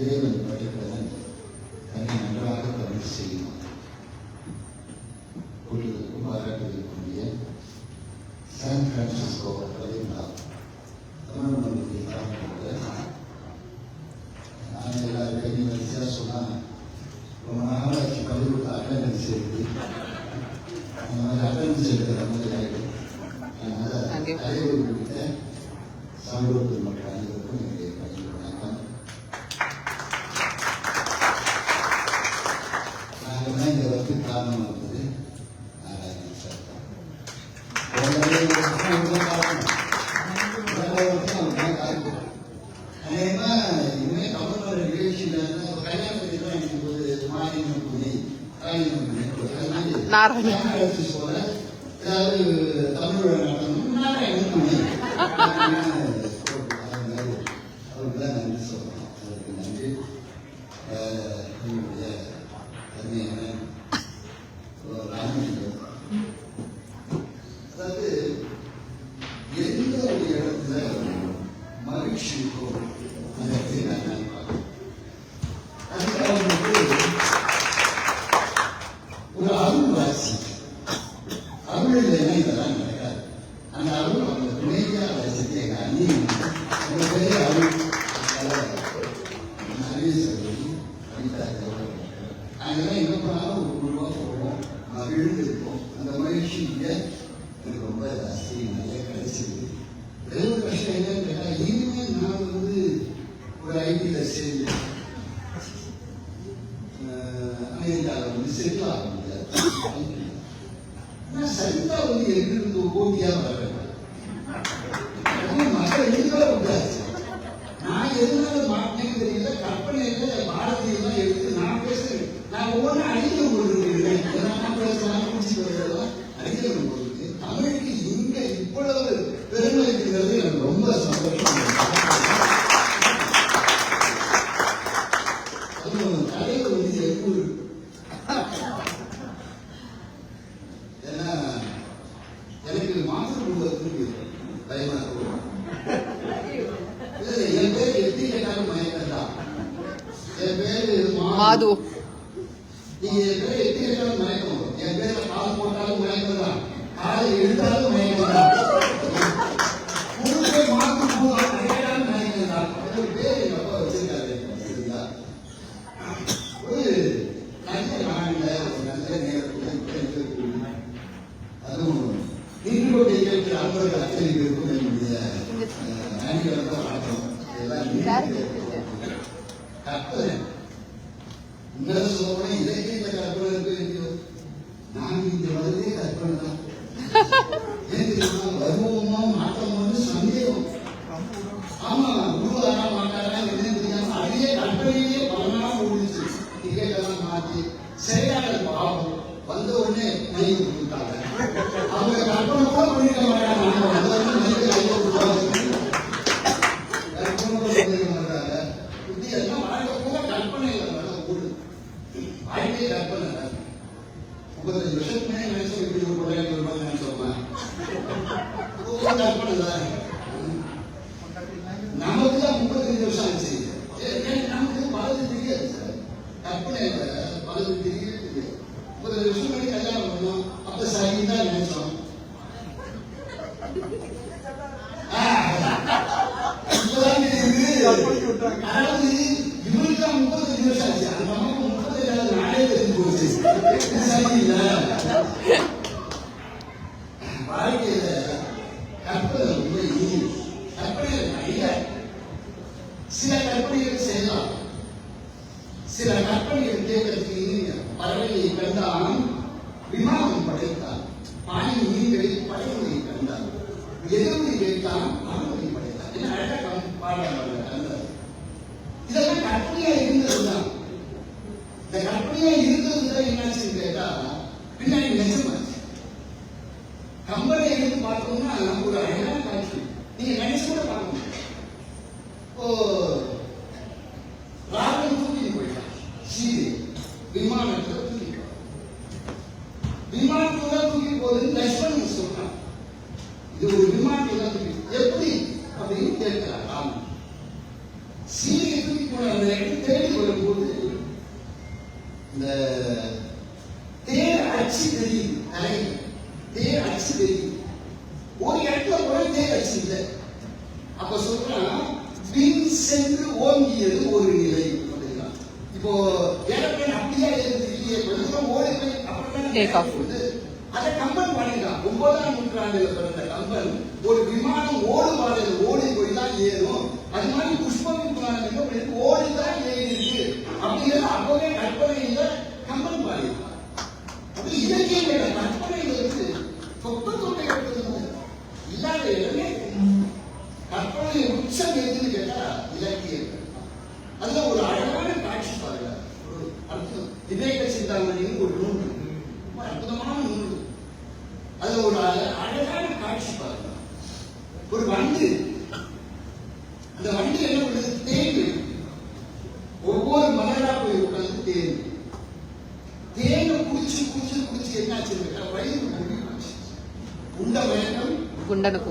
இறைவன் படைக்கிறவன் தன்னை நன்றாக தமிழ் செய்யும் கூறுவதற்கும் பாராட்டுவதற்குரிய சான் பிரான்சிஸ்கோ பிரதேமா தமிழ் மொழியை காரணமாக நான் எல்லாரும் கைதி வரிசையாக சொன்னால் ரொம்ப நாளாச்சு பள்ளிக்கூட அட்டண்டன்ஸ் எடுத்து அந்த மாதிரி அட்டண்டன்ஸ் எடுக்கிற மாதிரி ஆகிடும். அதனால் அறிவுறுத்த சமூகத்தில் மக்கள் அனைவருக்கும் என்னுடைய பள்ளி வணக்கம். நாங்கள் தான் இந்த வந்து காரணமாக இருந்தது நாராயணன் சார் தான். இனிமேல் தமிழ்நாடு நிகழ்ச்சியில் கல்யாணத்துக்கு தான் எனக்கு ஒரு மாநிலம் போல ஏதாவது தமிழ் நடத்தணும் நாராயணன் துணை அவருக்கு தான் நன்றி சொல்லணும். அவருக்கு நன்றி. என்னுடைய அருமையான ராமலிங்கம், அதாவது எந்த ஒரு இடத்துல மகிழ்ச்சி இருக்கும் அந்த இடத்துல நான் நினைப்பாங்க. அதுக்காக ஒரு அருள் வாசி அருள் இல்லைன்னா இதெல்லாம் நடக்காது. அந்த அருள் அவங்க துணையாக வாசித்து எங்கள் அண்ணி அந்த பெரிய அருள் நிறைய சொல்லி அங்கெல்லாம் எங்கே போனாலும் ஒரு குழுவாக போவோம், மகிழ்ந்து இருப்போம். அந்த மகிழ்ச்சி இங்கே எனக்கு ரொம்ப ஜாஸ்தி நிறைய கிடைச்சிருக்கு. ஒரே ஒரு கஷ்டம் என்னன்னு கேட்டால், இனிமேல் நான் வந்து ஒரு ஐடியில் சேர்ந்து அமெரிக்காவில் வந்து செட்டில் ஆக முடியாது. ஆனால் சரிதா வந்து எங்கிருந்து போட்டியாக வர வேண்டும். மக்கள் எதுக்காக உண்டாச்சு. நான் எதுனால மாட்டினேன்னு தெரியல. கற்பனையில பாரதியெல்லாம் எடுத்து நான் பேசுறேன். நான் ஒவ்வொன்றும் அடிக்க போட்டுருக்கேன். நான் பேசலாம் குடிச்சு வருவதெல்லாம் அடிக்க போட்டுருக்கு. தமிழுக்கு இங்க இவ்வளவு பெருமை இருக்கிறது எனக்கு ரொம்ப சந்தோஷம். அதுவும் தலைவர் வந்து எவ்வளவு ஏன்னா எனக்கு மாற்று குடும்பத்துக்கு பயமா இருக்கும். என் பேர் எப்படி கேட்டாலும் மயக்கம் தான். என் பேரு மாது. நீங்க என் பேர் எப்படி கேட்டாலும் மயக்கம். என் பேர்ல கால் போட்டாலும் மயக்கம் தான், காலை எடுத்தாலும் மயக்கம் தான், முழுக்க மாற்று கேட்டாலும் மயக்கம் தான். ஒரு பேர் எங்க அப்பா வச்சிருக்காரு. சரிங்களா? ஒரு நல்ல நாளில் ஒரு நல்ல நேரத்தில் அதுவும் நின்று கொண்டு கேட்கிற அன்பர்கள் அத்தனை பேருக்கும் என்னுடைய நன்றிகளை வணக்கம். கற்பனை உங்களை சொல்லப்போனா இலக்கிய இந்த கற்பனை இருக்கு. நான் இந்த வருதே கற்பனை தான். ஏன் தெரியுமா? வருவோமா மாற்றமோன்னு சந்தேகம். ஆமா, உருவாரா மாட்டாரா என்ன தெரியாம அதே கற்பனையே பலனாக ஓடிச்சு. டிக்கெட்டெல்லாம் மாற்றி சரியாக பாவம் வந்த உடனே மையை கொடுத்தாங்க. அவங்க கற்பனை கூட பண்ணிக்க மாட்டாங்க. எல்லாம் வாழ்க்கை கூட கற்பனை ஓடுது. வாழ்க்கையே கற்பனை. 35 வருஷத்துக்கு மேலே நினைச்சோம் இப்படி ஒரு கொள்ளையாக இருப்பாங்க நினைச்சோமா? கற்பனை தான். நமக்கு தான் 35 வருஷம் ஆச்சு. நமக்கு பலது தெரியாது சார். கற்பனை பலது தெரியாது. 35 வருஷம் முன்னாடி கல்யாணம் பண்ணோம். அப்ப சரி தான் நினைச்சோம். அதாவது இவருக்கு தான் 35 வருஷம் ஆச்சு. அந்த நமக்கு 35 நாளே தெரிஞ்சு போச்சு. சரியில்லை. வாழ்க்கையில கற்பனை ரொம்ப இனிய. கற்பனை நிறைய. சில கற்பனைகள் செய்யலாம். சில கற்பனைகள் கேட்கறதுக்கு இனிய. பறவையை கண்டான், விமானம் படைத்தான், பானை மீன்களில் படைமுறை கண்டான், எதிர்மொழி கேட்டான், அனுமதி படைத்தான். என்ன அழகா பாடுறாங்க. இதெல்லாம் கற்பனையா இருந்ததுதான். இந்த கற்பனையா இருந்ததுதான் என்னாச்சுன்னு கேட்டா பின்னாடி நிஜமாச்சு. கம்பனை எடுத்து பார்த்தோம்னா ஒரு அழகான காட்சி. நீங்க நினைச்சு கூட பார்க்க முடியும். ராவணன் தூக்கிட்டு போயிட்டான். சீதை விமானத்துல தூக்கிட்டு விமானத்துல தூக்கி போகுதுன்னு லட்சுமணன் சொல்றான். இது ஒரு விமானத்துல தூக்கி எப்படி அப்படின்னு கேட்கிறான் ராமன். சீதையை தூக்கி தேடி வரும்போது இந்த தேர் அச்சு தெரியுது, தலையில் தேர் அச்சு தெரியுது. ஒரு இடத்துல கூட தேர் அச்சு இல்லை. அப்ப சொல்றான் பின் சென்று ஓங்கியது ஒரு நிலை. இப்போ ஏரோப்ளேன் அப்படியே இல்லையே, கொஞ்சம் ஓடி போய் அப்படின்னா அதை கம்பன் பண்ணிருக்கான். 9ஆம் நூற்றாண்டுல பிறந்த கம்பன் ஒரு விமானம் ஓடும் பாதையில் ஓடி போய் தான் ஏறும், அது மாதிரி புஷ்ப விமானம் ஓடிதான் ஏறிருக்கு அப்படிங்கிறது அப்பவே கற்பனையில கம்பன் பாடியிருக்கான். அப்படி இலக்கியங்கள கற்பனையில இருக்கு சொப்ப தொண்டை இல்லாத இடமே கற்பனை உச்சம் எதுன்னு கேட்டா இலக்கியங்கள். அதுல ஒரு அழகான காட்சி பாருங்க. ஒரு அற்புதம் விவேக சிந்தாமணின்னு ஒரு நூல், ரொம்ப அற்புதமான நூல். அதுல ஒரு அழகான காட்சி பாருங்க. ஒரு வண்டு, அந்த வண்டு என்ன பண்ணுது, தேன் ஒவ்வொரு மலரா போய் உட்காந்து தேன் தேனை குடிச்சு குடிச்சு குடிச்சு என்னாச்சு வயிறு முடிச்சு உண்ட மயக்கம் குண்டனுக்கு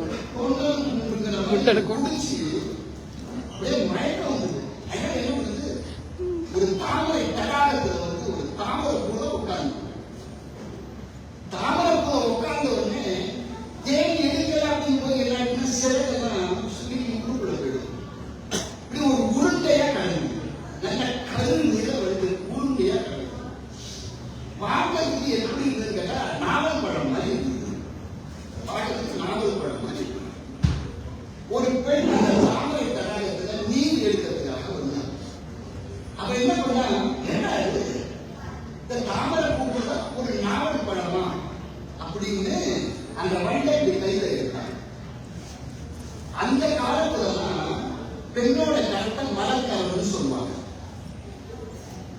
குடிச்சு மயக்கம் வந்தது. ஐயா என்ன பண்ணுது, ஒரு தாமரை தடாகத்துல வந்து ஒரு தாமரை கூட உட்கார்ந்து தாமரை கூட உட்கார்ந்த உடனே தேன் எடுக்கல அப்படின்னு போய் எல்லாருமே சிறகெல்லாம் சொல்லி உருக்குள்ள போயிடும். இப்படி ஒரு உருண்டையா கலந்து நல்ல கரு நிற வருது, உருண்டையா கலந்து பார்க்கறதுக்கு எப்படி இருந்தது கேட்டா நாவல் பழம் மாதிரி இருந்தது. பார்க்கறதுக்கு நாவல் பழம் மாதிரி இருந்தது. ஒரு பெண் அந்த தாமரை தடாகத்துல நீர் எடுக்கிறதுக்காக வந்தாங்க. அவ என்ன பண்ணா, என்ன இந்த தாமரை பூக்குள்ள ஒரு நாவல் பழமா அப்படின்னு அந்த வண்டை கையில எடுத்தாங்க. அந்த காலத்துலதான் பெண்ணோட கருத்தை மலர்கரம்னு சொல்லுவாங்க.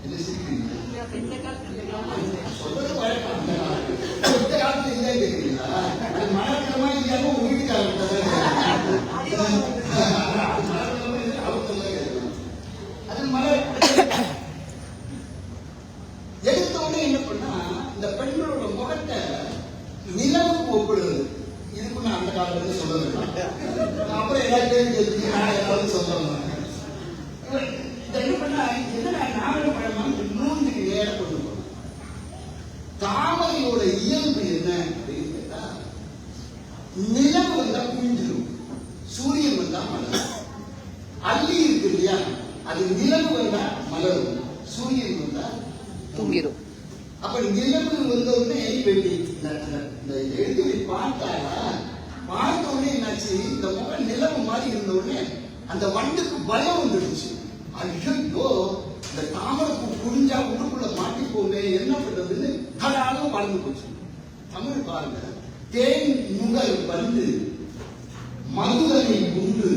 என்ன சிரிக்கிறீங்க? சொல்றது வழக்கம். இந்த காலத்துல இல்ல கேட்கிறீங்களா? அது மலர்கரமா இல்லையாம உங்க வீட்டுக்காரங்க அது மலர் எடுத்த உடனே என்ன பண்ணா, இந்த பெண்களோட முகத்தை நிலவுக்கு ஒப்பிடுறது. இதுக்கு நான் அந்த காலத்துல சொல்ல வேண்டாம், அப்புறம் எல்லாத்தையும் ஏதாவது சொல்லணும். என்ன பண்ணா, என்ன நாவல் பழமா நூண்டுக்கு நேர கொண்டு போகணும். தாமரையோட இயல்பு என்ன அப்படின்னு கேட்டா, நிலவு வந்தா குஞ்சிடும், சூரியன் வந்தா மலரும். அள்ளி இருக்கு இல்லையா, அது நிலவு வந்தா மலரும், சூரியன் வந்தா தூங்கிடும். அப்ப நிலவு வந்த உடனே இந்த எழுதி பார்த்தாரா, பார்த்த உடனே என்னாச்சு, இந்த முகம் நிலவு மாதிரி இருந்த உடனே அந்த வண்டுக்கு பயம் வந்துடுச்சு. ஐயோ, இந்த தாமரை பூ புரிஞ்சா உடுக்குள்ள மாட்டிப்போமே, என்ன பண்றதுன்னு கடாலும் வளர்ந்து போச்சு. தமிழ் பாருங்க, தேன் நுகர் வந்து மதுதனை உண்டு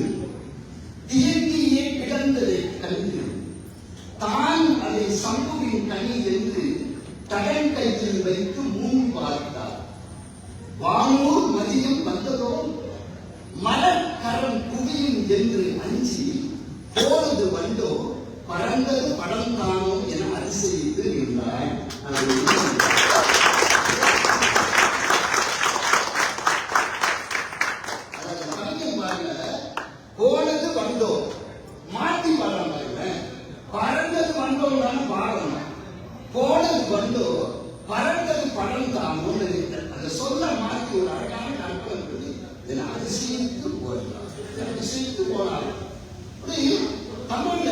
தியங்கியே கிடந்ததை கண்டு தான் அதை சம்புவின் கனி என்று தடன் கையில் வைத்து மூன் பார்த்தார். வானூர் மதியம் வந்ததோ மலர் கரம் குவியும் என்று அஞ்சி போனது வந்தோ பறந்தது படம் தானோ என அதிசயித்து இருந்தார். போனது வந்தோ மாற்றி பாருங்க, பறந்தது வந்தோம் தானே பாடணும், போனது வந்தோ பறந்தது படம் தானோ அந்த சொல்ல மாற்றி ஒரு அழகான கற்பனை பண்ணி என்னை அதிசயித்து போறார், அதிசயித்து போனார். தமிழ்ல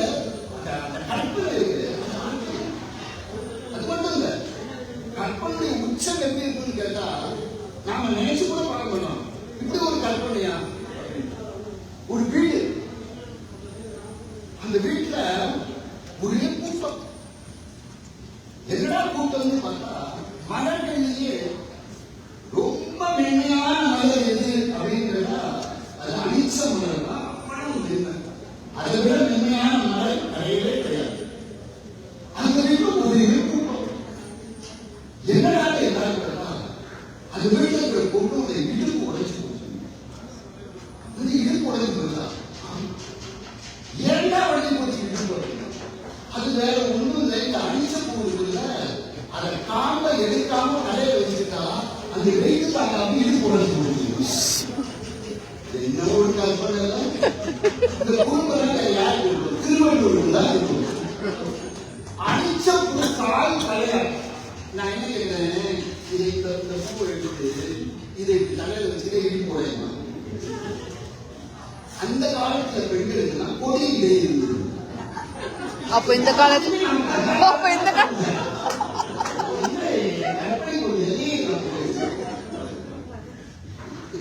கற்பனை இருக்கு, அது மட்டும் இல்ல, கற்பனை உச்சம் எப்படி இருக்குன்னு கேட்டா நாம நினைச்சு கூட பார்க்க மாட்டோம். இப்படி ஒரு கற்பனையா, ஒரு வீடு, அந்த வீட்டுல ஒரே கூட்டம். என்னடா கூட்டம்னு பார்த்தா, மலர்களிலேயே ரொம்ப மென்மையான மலர் எது அப்படின்றதா, அது அனிச்ச மலர் தான். அவ்வளவு மென்மை, அதை விட மென்மையான மலர் கிடையவே கிடையாது. அந்த வீட்டுல ஒரே கூட்டம். என்னடா எல்லாரும் கேட்டா, அந்த வீட்டுல இருக்கிற பொண்ணோட இடுப்பு உடைச்சு போச்சு. இடுப்பு உடைச்சு போச்சா, ஏண்டா உடைச்சு போச்சு இடுப்பு? அது வேற ஒன்றும் இல்லை, இந்த அனிச்ச பூவுக்குள்ள அதை காம்ப எடுக்காம தலையை வச்சுக்கிட்டா அந்த வெயிட்டு தாக்காம இடுப்பு உடைச்சு போச்சு. என்ன ஒரு கற்பனை. இந்த குடும்பம் யார் திருவள்ளூர் அடிச்ச பூ கால் தலையாடு. நான் என்ன கேட்கிறேன், இதை இந்த பூ எடுத்து இதை தலையில வச்சுட்டு இடி போடலாம். அந்த காலத்துல பெண்களுக்கு கொடியிலே இருந்தது. அப்ப இந்த காலத்துல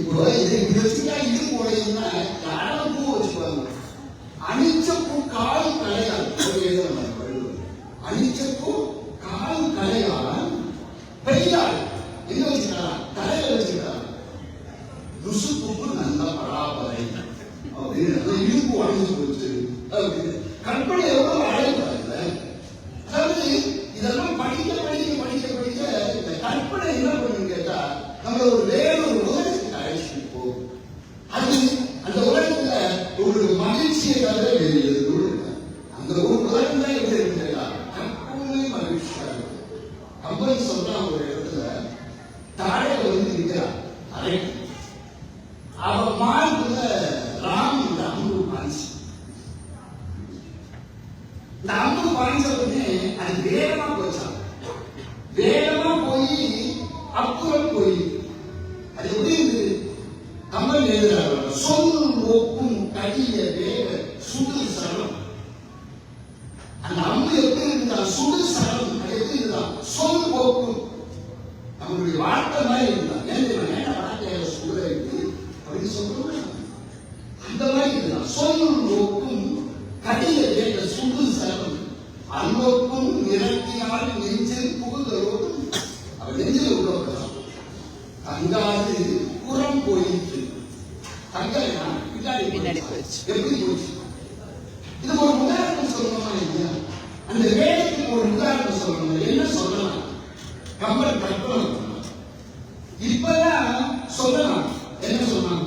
இப்போ இதை வச்சுட்டா இடி போடணும்னா யாரும் பூ வச்சுப்பாங்க. அணிச்ச பூ கால் கலையால் அணிச்ச பூ கால் கலையால் பெய்யாள் எங்க வச்சுக்கலாம், தலையில வச்சுக்கலாம். ருசுப்புக்கு நல்ல பராபரை அப்படின்னு இடுப்பு அணிஞ்சு போச்சு அப்படின்னு கற்பனை எவ்வளவு அழைப்பாங்க. அதாவது இதெல்லாம் படிக்க படிக்க படிக்க படிக்க இந்த கற்பனை என்ன பண்ணுன்னு கேட்டா நம்ம ஒரு வேறொரு உலகத்துக்கு அழைச்சிட்டு போகும். அது அந்த உலகத்துல உங்களுக்கு மகிழ்ச்சியை தவிர வேறு எதுவும் இல்லை. அந்த ஒரு உலகம் தான் எப்படி இருக்குங்களா, கற்பனை மகிழ்ச்சியா இருக்கு. கம்பன் சொல்றான் ஒரு இடத்துல, தாழையில வந்து நிற்கிறான் அரை அவ மார்புல ராம் அம்பு பாய்ச்சி, இந்த அம்பு பாய்ச்ச உடனே அது வேகமா போச்சான். வேகமா போய் அப்புறம் போய் அது எப்படி இருந்து கம்பன் எழுதுறாங்க, சொல் ஒப்பும் கடிய வேக சுடு சரம். அந்த அம்பு எப்படி இருந்தா சுடு சரம், அது எப்படி இருந்தா சொல் ஒப்பும் நம்மளுடைய வார்த்தை மாதிரி இருந்தா. ஏன் வார்த்தையில சுட இருக்கு அப்படின்னு சொல்றோம். அந்த மாதிரி இருந்தா சொல் ஒப்பும் கடிய வேக சுடு சரம் அன்பொப்பும் நிறத்தினால் நெஞ்சில் புகுதலோடும் அவர் நெஞ்சில் உள்ளவர்களாம். தங்காது புறம் போயிற்று. தங்கா பின்னாடி போயிடுச்சு. எப்படி போயிடுச்சு? இது ஒரு உதாரணம் சொல்லணுமா இல்லையா? அந்த வேதத்துக்கு ஒரு உதாரணம் சொல்லணும். என்ன சொல்லலாம்? கம்பன் கற்பனை இப்பதான் சொல்லலாம். என்ன சொன்னாங்க?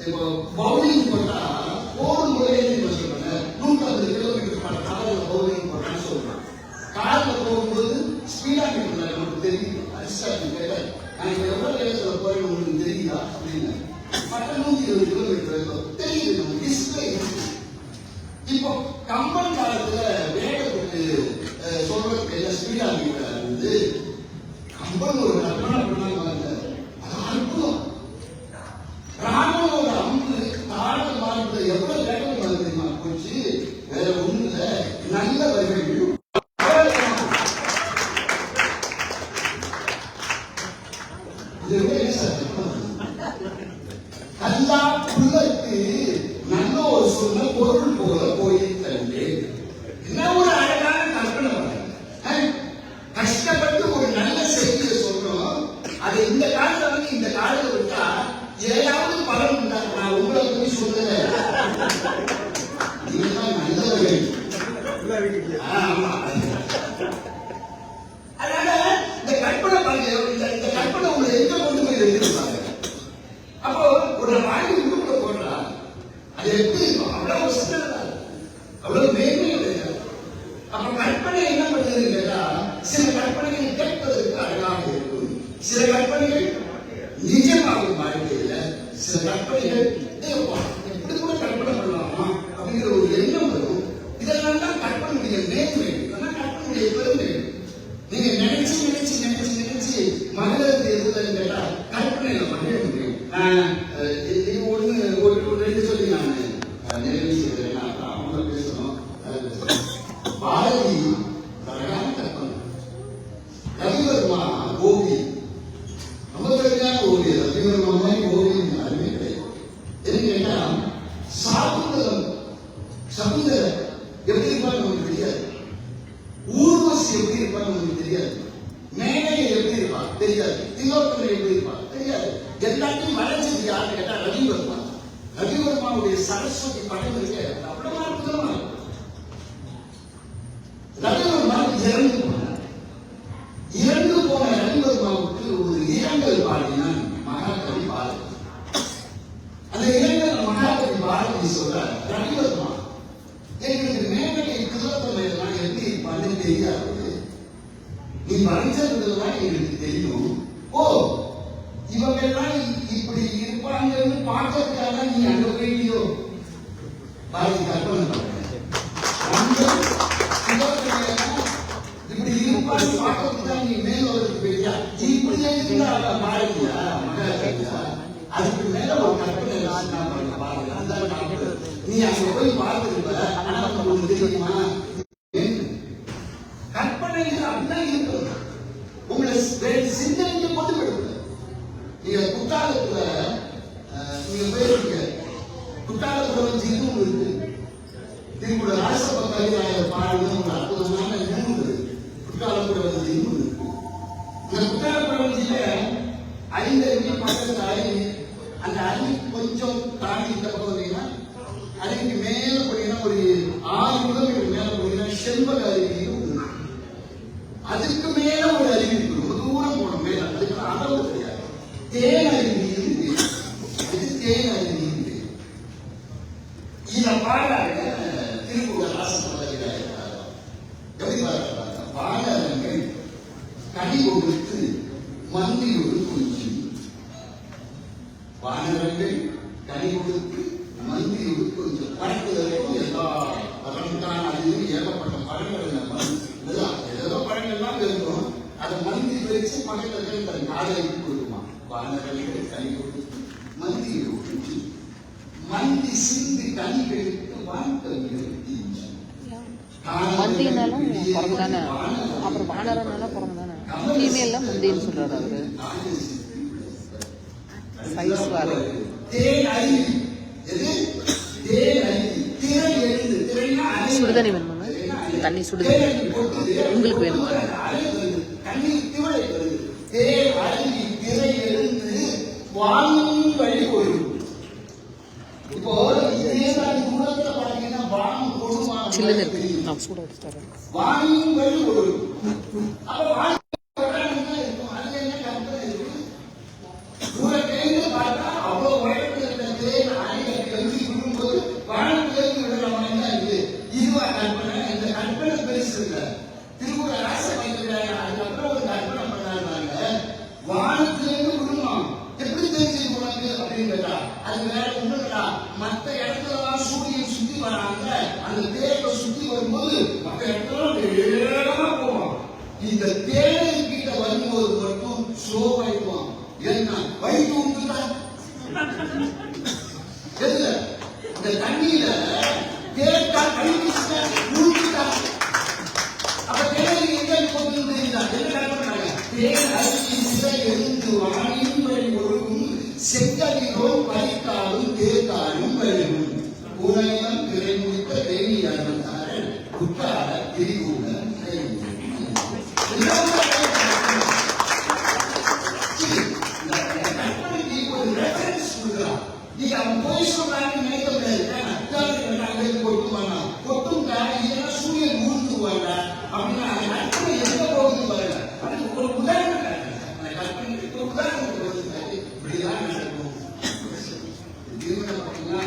இப்போ பவுலிங் போட்டா போடும் முறையே சொல்றாங்க. 150 கிலோமீட்டர் காலையில் பவுலிங் போட்டான்னு சொல்றாங்க. காலில் போகும்போது ஸ்பீடா இருக்கிற நமக்கு தெரியுது. அரிஸ்டாட்டில் கேட்டார், நான் இப்ப எவ்வளவு வேகத்துல போறேன்னு உங்களுக்கு தெரியுதா அப்படின்னு. 120 கிலோமீட்டர் தெரியுது, நம்ம டிஸ்பிளே இருக்கு. இப்போ கம்பன் காலத்துல வேகத்துக்கு சொல்றதுக்கு என்ன ஸ்பீடா வந்து கம்பன் ஒரு கற்பனை பண்ணாங்க. அது அற்புதம். ராமனோட அம்பு தாழ மாறுறது எவ்வளவு வேகம் தெரியுமா போச்சு. வேற ஒண்ணுல நல்லவர்கள் கல்லா புள்ளக்கு நல்ல ஒரு சொன்ன பொருள் போல போயிருந்தே. என்ன ஒரு அழகான கற்பனை பண்ண. கஷ்டப்பட்டு ஒரு நல்ல செய்தியை சொல்றோம். அது இந்த காலத்துல வந்து இந்த காலத்தை விட்டா ஏதாவது பலன் உண்டா? நான் உங்களை பத்தி சொல்றேன். நீங்கதான் நல்லவர்கள். அதனால இந்த கற்பனை பாருங்க, இந்த கற்பனை உங்களை எங்க கொண்டு போய் வைத்திருப்பாங்க. அப்போ ஒரு வாங்கி உள்ள போடுறா, அது எப்படி இருக்கும்? அவ்வளவு சிறந்ததா, அவ்வளவு மேன்மையா இருக்காது. அப்ப கற்பனை என்ன பண்ணுறது கேட்டா, சில கற்பனைகள் கேட்பதற்கு அழகாக இருக்கும், சில கற்பனைகள் நிஜமாகும் வாழ்க்கையில, சில கற்பனைகள் எப்படி கூட கற்பனை பண்ணலாமா அப்படிங்கிற ஒரு எண்ணம் வரும். இதெல்லாம் தான் கற்பனுடைய மேன்மை, இதெல்லாம் கற்பனுடைய பெருமை. நீங்க நினைச்சு நினைச்சு நினைச்சு நினைச்சு மகிழது எதுன்னு கேட்டா கற்பனையில மகிழ முடியும். இது ஒண்ணு ஒரு ரெண்டு சொல்லி நான் நிறைவு செய்கிறேன். அவங்க பேசணும். பாரதி அழகான கற்பனை. ரவிவர்மா ஓவியம், ரொம்ப பெருமையான ஓவியம். ரவிவர்மா மாதிரி ஓவியம் யாருமே கிடையாது. என்ன கேட்டா சகுந்தரம் எப்படி இருப்பான்னு நமக்கு தெரியாது. ஊர்வசி எப்படி இருப்பான்னு நமக்கு தெரியாது. மேனையை எப்படி இருப்பா தெரியாது. திலோத்தமை எப்படி இருப்பா தெரியாது. எல்லாத்தையும் வளைச்சது யாருன்னு கேட்டா ரவிவர்மா. ரவிவர்மாவுடைய சரஸ்வதி படம் இருக்கு, அவ்வளவு அற்புதமா இருக்கும். ரவிவர்மா இறந்து போனார். இறந்து போன ரவிவர்மாவுக்கு ஒரு இரங்கல் பாடினான் மகாகவி பாரதி. அந்த இரங்கல் மகாகவி பாரதி சொல்றார், ரவிவர்மா எங்களுக்கு மேனகை திலோத்தமை எல்லாம் எப்படி இருப்பான்னு தெரியாது. நீ வரைஞ்சதுலாம் எங்களுக்கு தெரியும். ஓ, இவங்க எல்லாம் இப்படி இருப்பாங்கன்னு பார்க்கறதுக்காக நீ அங்க போயிட்டியோ? பாரதி கற்பனை பண்ண மாதிரி பார்க்கறதுக்கு தான் நீ மேல வரதுக்கு போயிட்டியா? இப்படியே இருந்தா பாருங்க மகாராஜா, அதுக்கு மேல ஒரு கற்பனை பாருங்க. நீ அங்க போய் பார்த்துருப்ப, ஆனா உங்களுக்கு தெரியுமா கற்பனைகள் அப்படிதான் இருக்கிறது. உங்களை சிந்தனைக்கு கொண்டு விடுங்க. நீங்க குற்றாலத்துல நீங்க போயிருக்கீங்க. குற்றாலத்துல வந்து இதுவும் இருக்கு. திருக்குட ராசபக்தராய பாடுன்னு ஒரு அற்புதமான நூல் குற்றாலத்துல வந்து இன்னும் இருக்கு. இந்த குற்றாலத்துல வந்து 5 அருவி பக்கத்துல அருவி, அந்த அருவி கொஞ்சம் தாண்டி இந்த பக்கம் வந்தீங்கன்னா அருவிக்கு மேல போனீங்கன்னா ஒரு 6 கிலோமீட்டர் மேல போனீங்கன்னா செண்பக அருவி. அதுக்கு மேல ஒரு அருவி இருக்கு. ரொம்ப தூரம் போனோம் மேல. அதுக்கு அளவு கிடையாது. தேன் அருவி இருக்கு. இது தேன் அருவி இருக்கு. இத பாடாங்க திருக்குட ராசபக்தராய எப்படி பாடுறாங்க? பாடங்கள் கனி கொடுத்து மந்தியோடு கொஞ்சி, வானரங்கள் கனி கொடுத்து மந்தியோடு கொஞ்சம் பறக்குதற்கும் எல்லா பழங்கான அதிலும் ஏகப்பட்ட பழங்கள் ஏதோ பழங்கள்லாம் இருக்கும். அதை மந்தி வச்சு பழங்கள் தன் காதலுக்கு கொடுக்குமா. வானரங்கள் கனி கொடுத்து மந்தியோடு கொஞ்சி, மந்தி சிந்து கனி கழித்து வான்கவிகள் மந்தினாலும் பிறகு தானே, அப்புறம் வானரனால பிறகு தானே. ஃபீமேல்ல மந்தின்னு சொல்றாரு அவரு. சைஸ் வேறு. சுடுதண்ணி வேணுமா? தண்ணி சுடுதண்ணி உங்களுக்கு வேணுமா? சில்லுன்னு இருக்கு. நான் சூட எடுத்து தரேன். திருக்குட ராசபக்தராய அதுக்கப்புறம் ஒரு கற்பனை பண்ணாங்க. வானத்திலிருந்து விடுமா எப்படி தெரிஞ்சு உனக்கு அப்படின்னு கேட்டா, அது வேற ஒண்ணுடா. மற்ற இடத்துலலாம் சூரியன் சுத்தி வராங்க, அந்த தேவை சுத்தி வரும்போது மற்ற இடத்துல வேகமா போவான். இந்த தேவை கிட்ட வரும்போது மட்டும் ஸ்லோவாயிடுவான். ஏன்னா வயிற்று உண்டுதான். இந்த தண்ணியில தேக்கா கழிவுச்சுட்டா உருட்டுட்டா. அப்ப தேவை எங்க போகுது தெரியுதா? என்ன கற்பனை? தேன் அருவியின் சிறை எழுந்து வானின் வழி ஒழுகும், செங்கலிரோல் பறித்தாலும் தேர்த்தாலும் கழுகும், உலகம் திரை முடித்த தேனியாளர் குற்றால திரிகூட ஒரு ரெஃபரன்ஸ் கொடுக்குறான். நீங்க அவன் போய் சொல்றாங்க நினைக்க முடியாது. கொட்டும் இதெல்லாம் சூரியன் ஊர்ந்துவாங்க அப்படின்னா அந்த கற்பனை எங்க போகுது பாருங்க. அதுக்கு ஒரு உதாரணம் அந்த கற்பனைக்கு ஒரு உதாரணம் கொடுத்தாரு. இப்படிதான் நடக்கும். பார்த்தீங்கன்னா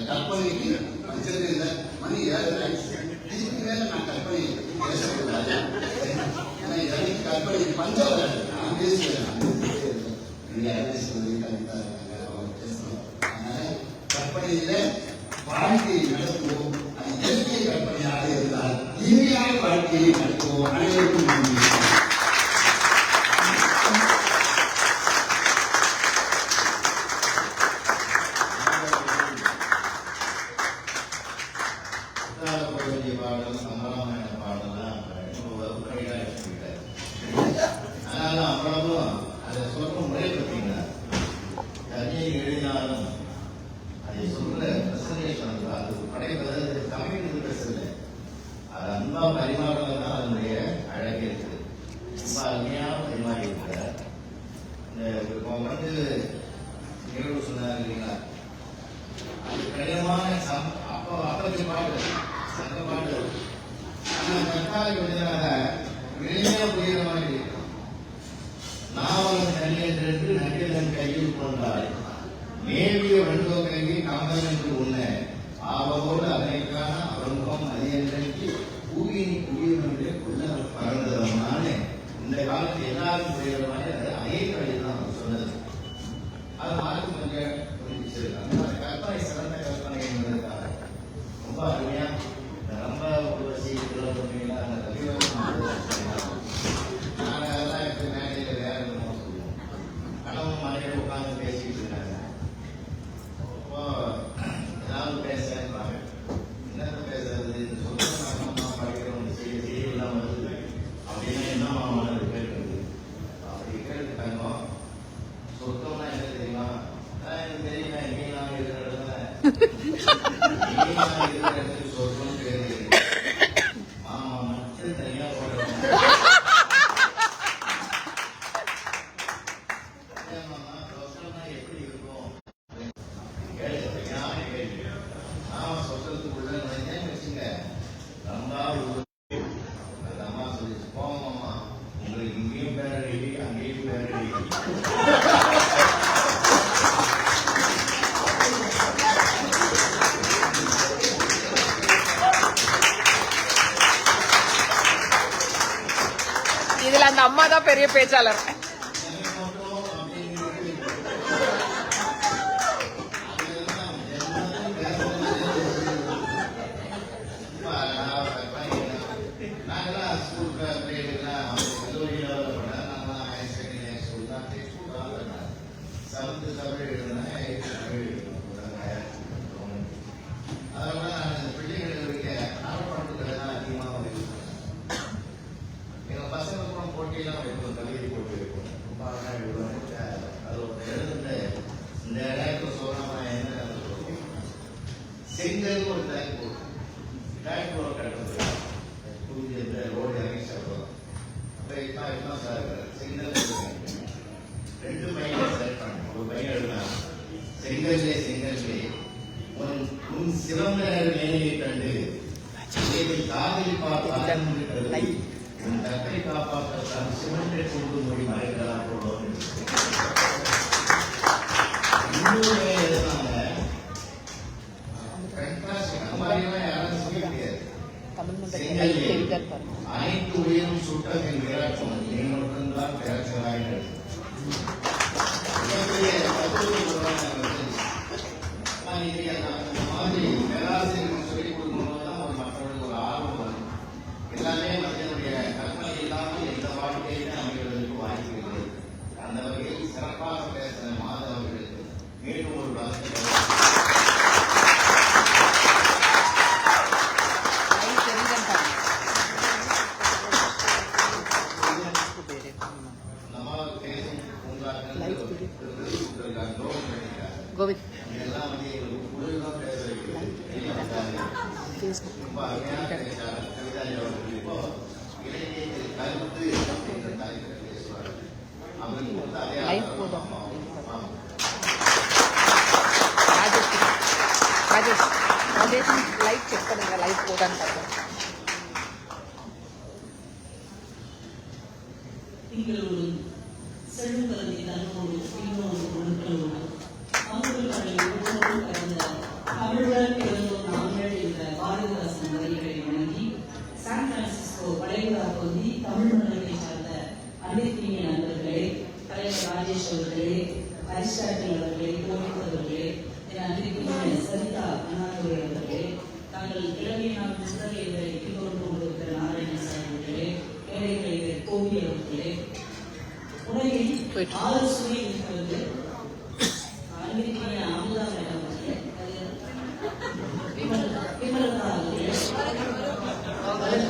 கற்பனைக்கு பஞ்சத்தில் மணி 7 இதுக்கு மேல நான் கற்பனை பேசக்கூடாது. கற்பனை பஞ்சம் நான் பேசுவேன். கற்பனையில வாழ்க்கையை நடத்துவோம். அது இயற்கை கற்பனையாக இருந்தால் இனிமையான வாழ்க்கையை நடத்துவோம். அனைவருக்கும் நன்றி. அதனுடைய அழகே இருக்குது. ரொம்ப அருமையான பரிமாறி இருக்கிறார். இந்த நிகழ்வு சொன்னார் இல்லைங்களா, அது கடினமான அப்பத்தி பாட்டு சங்க பாட்டு. ஆனால் தற்காலிக விதமாக எளிமையாக புரிகிற மாதிரி இருக்கும். நாவலன் நன்றென்று நன்றிதன் கையில் கொண்டாய், மேவிய வெண்கோ கையை கம்பன் என்று உண்ண ஆவலோடு அதனைக்கான அவன்பம் அதிகன்றைக்கு பூவினி புரியவர்களே கொள்ள பறந்ததனால இந்த காலத்தில் எல்லாரும் புரிகிற மாதிரி அது அநேக வழிதான் அவர் சொன்னது. அதை மாற்றி கொஞ்சம் புரிஞ்சிச்சிருக்காங்க. அந்த கற்பனை சிறந்த கற்பனை என்பதற்காக ரொம்ப அருமையா ரொம்ப ஒரு வசி அந்த இடத்துக்கு சொர்க்கம் தெரியுது. மாமா மட்டும் தனியா போடுறாங்க. சொர்க்கம்னா எப்படி இருக்கும்? நாம சொர்க்கத்துக்குள்ள நுழைஞ்சேன்னு வச்சுங்க, ரொம்ப அந்த அம்மா சொல்லிச்சு, போமாம்மா உங்களுக்கு இங்கேயும் பேரடி அங்கேயும் பேரடி. இதுல அந்த அம்மா தான் பெரிய பேச்சாளர். செங்கல் ஒரு டேங்க் போட்டு டேங்க் ஒரு கட்டுறது புதிய ரோடு இறங்கி சாப்பிடுவோம். அப்போ என்ன சார் செங்கல் 2 பையனை செலக்ட் பண்ணணும். ஒரு பையன் எழுதினான், செங்கல்லே உன் சிறந்த வேலையை கண்டு காதலி பார்த்தால் உன் தக்கை காப்பாற்ற சிவனை கொண்டு மொழி மறைக்கலாம் போடுவோம். இன்னொரு வேலை எழுதினாங்க, அனைத்து உயிரும் சுட்டத்தின் இறக்கும் நீ மட்டும்தான் பிறக்கிறாய். மாதிரி பேராசிரியர்கள் சொல்லிக் கொடுக்கும்போதுதான் ஒரு மக்களுக்கு ஒரு ஆர்வம் வரும். எல்லாமே மனிதனுடைய கற்பனை இல்லாமல் எந்த வாழ்க்கையுமே அமைவதற்கு வாய்ப்பு இல்லை. அந்த வகையில் சிறப்பாக பேசின மாதவர்களுக்கு மீண்டும் ஒரு வசதி. கோவிந்த் லைஃப் போதும். ராஜேஷ் லைஃப் செக் பண்ணுங்க, லைஃப் போதான்னு பார்ப்போம். தமிழர் பிறந்தோர் நாங்கள் என்ற பாரதிதாசன் வரிகளை வணங்கி சான் பிரான்சிஸ்கோ வளைகுடா பகுதி தமிழ் மண்டலத்தை சார்ந்த அனைத்திய நண்பர்களே, தலைவர் ராஜேஷ் அவர்களே, அரிஸ்டாட்டில் அவர்களே, கோவிந்த் அவர்களே, என அன்றைக்கு சரிதா அண்ணாதுரை அவர்களே, தாங்கள் இளமைய நாள் முதல் இதை எதிர்கொண்டு கொண்டிருக்கிற நாராயணசாமி அவர்களே, ஏழைகளை கோவி அவர்களே, உலகில் 6 சுவை இருக்கிறது. அன்றைக்கு அமுதா மேடம்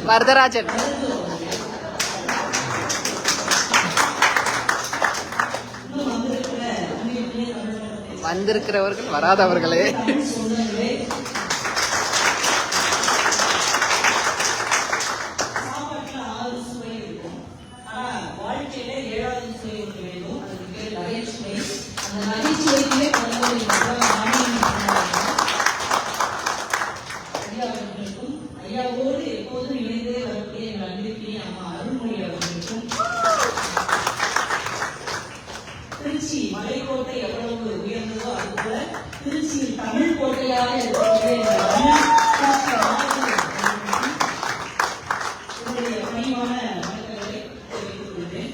வரதராஜன் வந்திருக்கிறவர்கள் வராதவர்களே. ஐயாவோடு எப்போதும் இணைந்தே வரக்கூடிய எங்கள் அன்பிற்கிய அம்மா அருள்மொழி அவர்களுக்கும், திருச்சி மலைக்கோட்டை எவ்வளவு உயர்ந்ததோ அதுபோல திருச்சியில் தமிழ் கோட்டையாக இருக்கக்கூடிய என்னுடைய பணிவான வணக்கங்களை தெரிவித்துக் கொள்கிறேன்.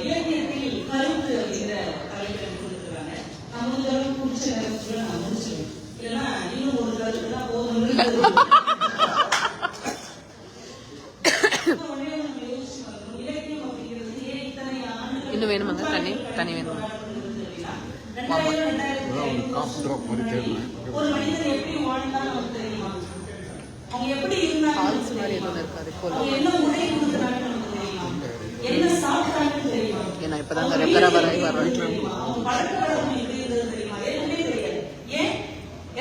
இலக்கியத்தில் கருத்து அப்படிங்கிற தலைப்பில் கொடுத்துருக்காங்க. நான் முதல் பிடிச்ச நேரத்துல நான் முடிச்சிருவேன், இல்லைன்னா இன்னும் ஒரு கருத்து தான் போதும். இன்னும் வேணுமாங்க? தண்ணி வேணுமா? ஹால்ஸ் மாதிரி எதுவும் இருக்காது. ஏன்னா இப்பதாங்க ரெப்பரா வரை வர்றேன்.